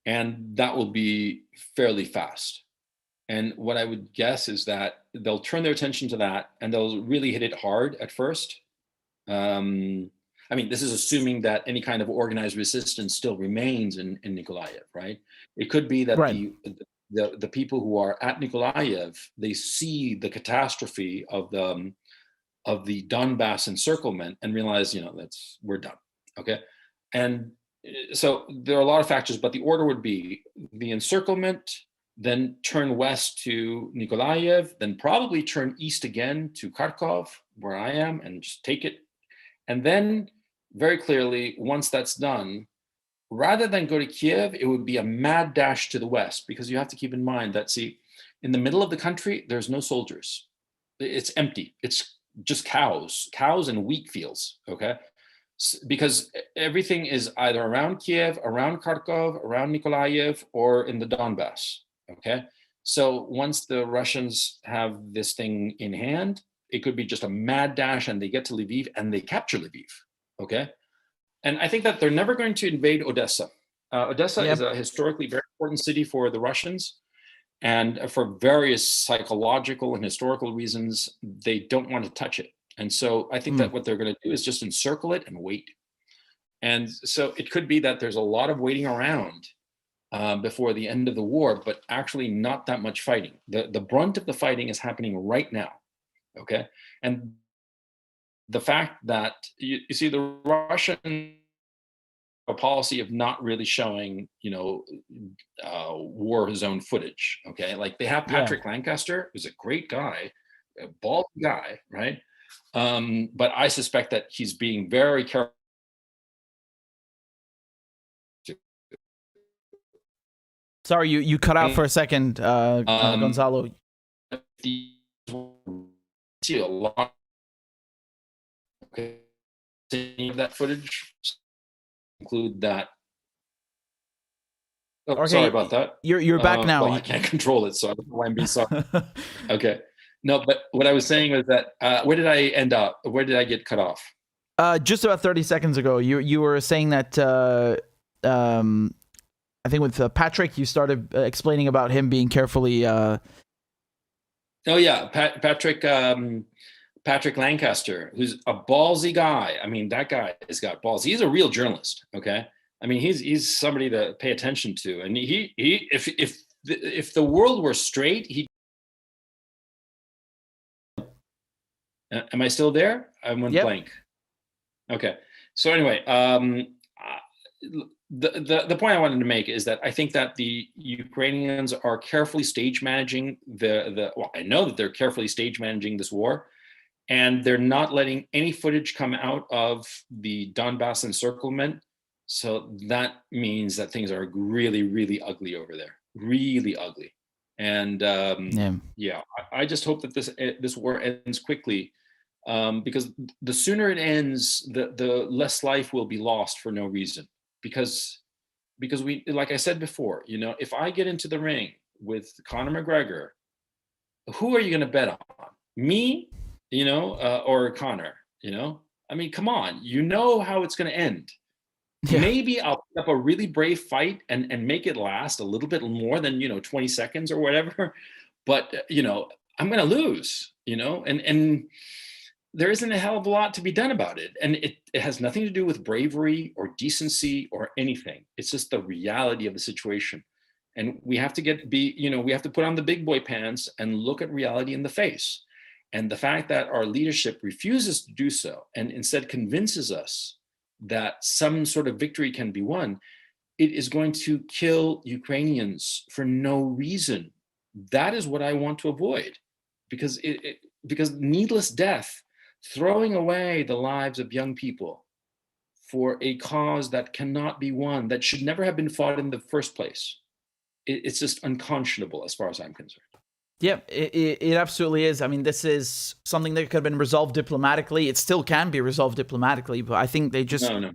and that will be fairly fast. And what I would guess is that they'll turn their attention to that and they'll really hit it hard at first. I mean, this is assuming that any kind of organized resistance still remains in Nikolaev, right? It could be that Right. the people who are at Nikolaev, they see the catastrophe of the Donbass encirclement and realize, we're done. Okay. And so there are a lot of factors, but the order would be the encirclement, then turn west to Nikolaev, then probably turn east again to Kharkov, where I am, and just take it. And then very clearly, once that's done, rather than go to Kiev, it would be a mad dash to the west, because you have to keep in mind that, see, in the middle of the country, there's no soldiers. It's empty. It's just cows and wheat fields, okay? Because everything is either around Kiev, around Kharkov, around Nikolaev, or in the Donbass, okay? So once the Russians have this thing in hand, it could be just a mad dash and they get to Lviv and they capture Lviv, okay? And I think that they're never going to invade Odessa. Odessa Yep. is a historically very important city for the Russians. And for various psychological and historical reasons, they don't want to touch it. And so I think that what they're going to do is just encircle it and wait. And so it could be that there's a lot of waiting around before the end of the war, but actually not that much fighting. The brunt of the fighting is happening right now. Okay. And the fact that you see the Russian policy of not really showing, war zone footage. Okay. Like they have Patrick Lancaster, who's a great guy, a bald guy, right? But I suspect that he's being very careful. Sorry, you cut out for a second, Gonzalo. See a lot. Okay. That footage include that. Oh, okay. Sorry about that. You're back now. Well, I can't control it, so I don't know why I'm being sorry. Okay. No, but what I was saying was that where did I end up? Where did I get cut off? Just about 30 seconds ago, you were saying that I think with Patrick, you started explaining about him being carefully. Oh yeah, Patrick Lancaster, who's a ballsy guy. I mean, that guy has got balls. He's a real journalist. Okay, I mean, he's somebody to pay attention to. And if the world were straight, he. Am I still there? I went blank. Okay. So anyway, the point I wanted to make is that I think that the Ukrainians are carefully stage managing well, I know that they're carefully stage managing this war, and they're not letting any footage come out of the Donbass encirclement. So that means that things are really, really ugly over there, really ugly. And I just hope that this war ends quickly. Because the sooner it ends, the less life will be lost for no reason. Because we, like I said before, if I get into the ring with Conor McGregor, who are you going to bet on? Me, or Conor? I mean, come on, how it's going to end. Yeah. Maybe I'll put up a really brave fight and make it last a little bit more than 20 seconds or whatever. But I'm going to lose. And there isn't a hell of a lot to be done about it. And it has nothing to do with bravery or decency or anything. It's just the reality of the situation. And we have to we have to put on the big boy pants and look at reality in the face. And the fact that our leadership refuses to do so and instead convinces us that some sort of victory can be won, it is going to kill Ukrainians for no reason. That is what I want to avoid, because needless death, throwing away the lives of young people for a cause that cannot be won, that should never have been fought in the first place, it's just unconscionable as far as I'm concerned. Yeah, it absolutely is. I mean, this is something that could have been resolved diplomatically. It still can be resolved diplomatically, but I think they just, No,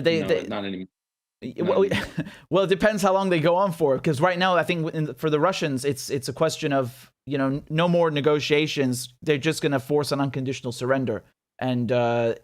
they not anymore. well, well, it depends how long they go on for. Because right now, I think for the Russians, it's a question of, no more negotiations. They're just going to force an unconditional surrender, and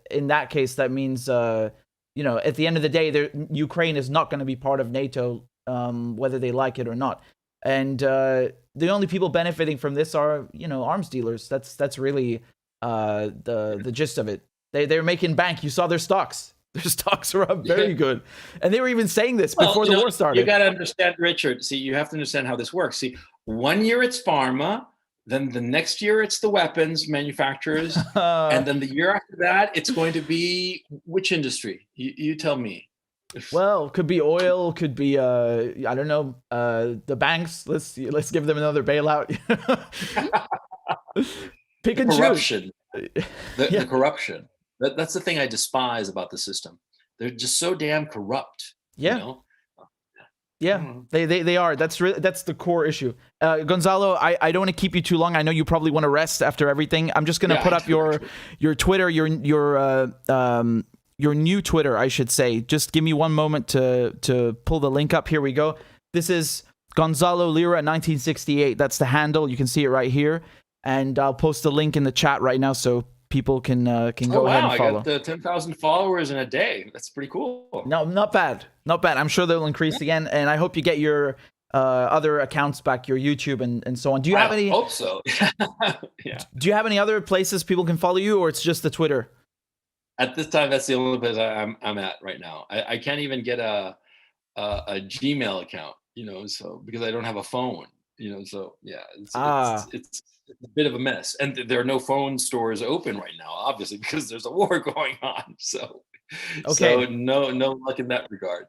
in that case, that means at the end of the day, Ukraine is not going to be part of NATO, whether they like it or not. And the only people benefiting from this are arms dealers. That's really the gist of it. They're making bank. You saw their stocks. Their stocks are up very good. And they were even saying this before the war started. You got to understand, Richard. See, you have to understand how this works. See, 1 year it's pharma, then the next year it's the weapons manufacturers, and then the year after that it's going to be which industry? You tell me. Well, could be oil, could be I don't know, the banks. Let's give them another bailout. Pick and corruption. choose. The corruption. That's the thing I despise about the system. They're just so damn corrupt. Yeah. Yeah, they are. That's the core issue. Gonzalo, I don't want to keep you too long. I know you probably want to rest after everything. I'm just gonna put up your Twitter, your new Twitter, I should say. Just give me one moment to pull the link up. Here we go. This is Gonzalo Lira 1968. That's the handle. You can see it right here, and I'll post the link in the chat right now so people can go ahead and follow. I got 10,000 followers in a day. That's pretty cool. No, not bad. Not bad. I'm sure they'll increase again, and I hope you get your other accounts back, your YouTube and so on. Do you have any? I hope so. Yeah. Do you have any other places people can follow you, or it's just the Twitter? At this time, that's the only place I'm at right now. I can't even get a Gmail account, so because I don't have a phone, so yeah, it's a bit of a mess, and there are no phone stores open right now, obviously, because there's a war going on. So, okay, so no luck in that regard,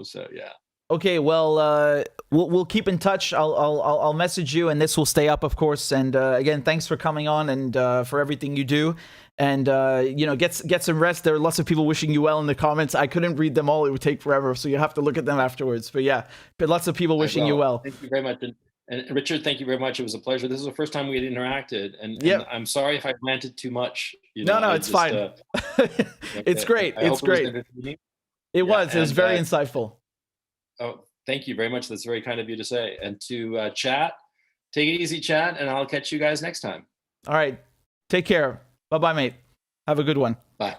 So yeah. Okay, well, we'll keep in touch. I'll message you, and this will stay up, of course. And again, thanks for coming on and for everything you do. And get some rest. There are lots of people wishing you well in the comments. I couldn't read them all; it would take forever. So you have to look at them afterwards. But yeah, lots of people wishing you well. Thank you very much. And Richard, thank you very much. It was a pleasure. This is the first time we had interacted, and I'm sorry if I ranted too much. No, it's fine. It's great. It's great. It was very insightful. Oh, thank you very much. That's very kind of you to say. And to chat, take it easy, chat, and I'll catch you guys next time. All right. Take care. Bye-bye, mate. Have a good one. Bye.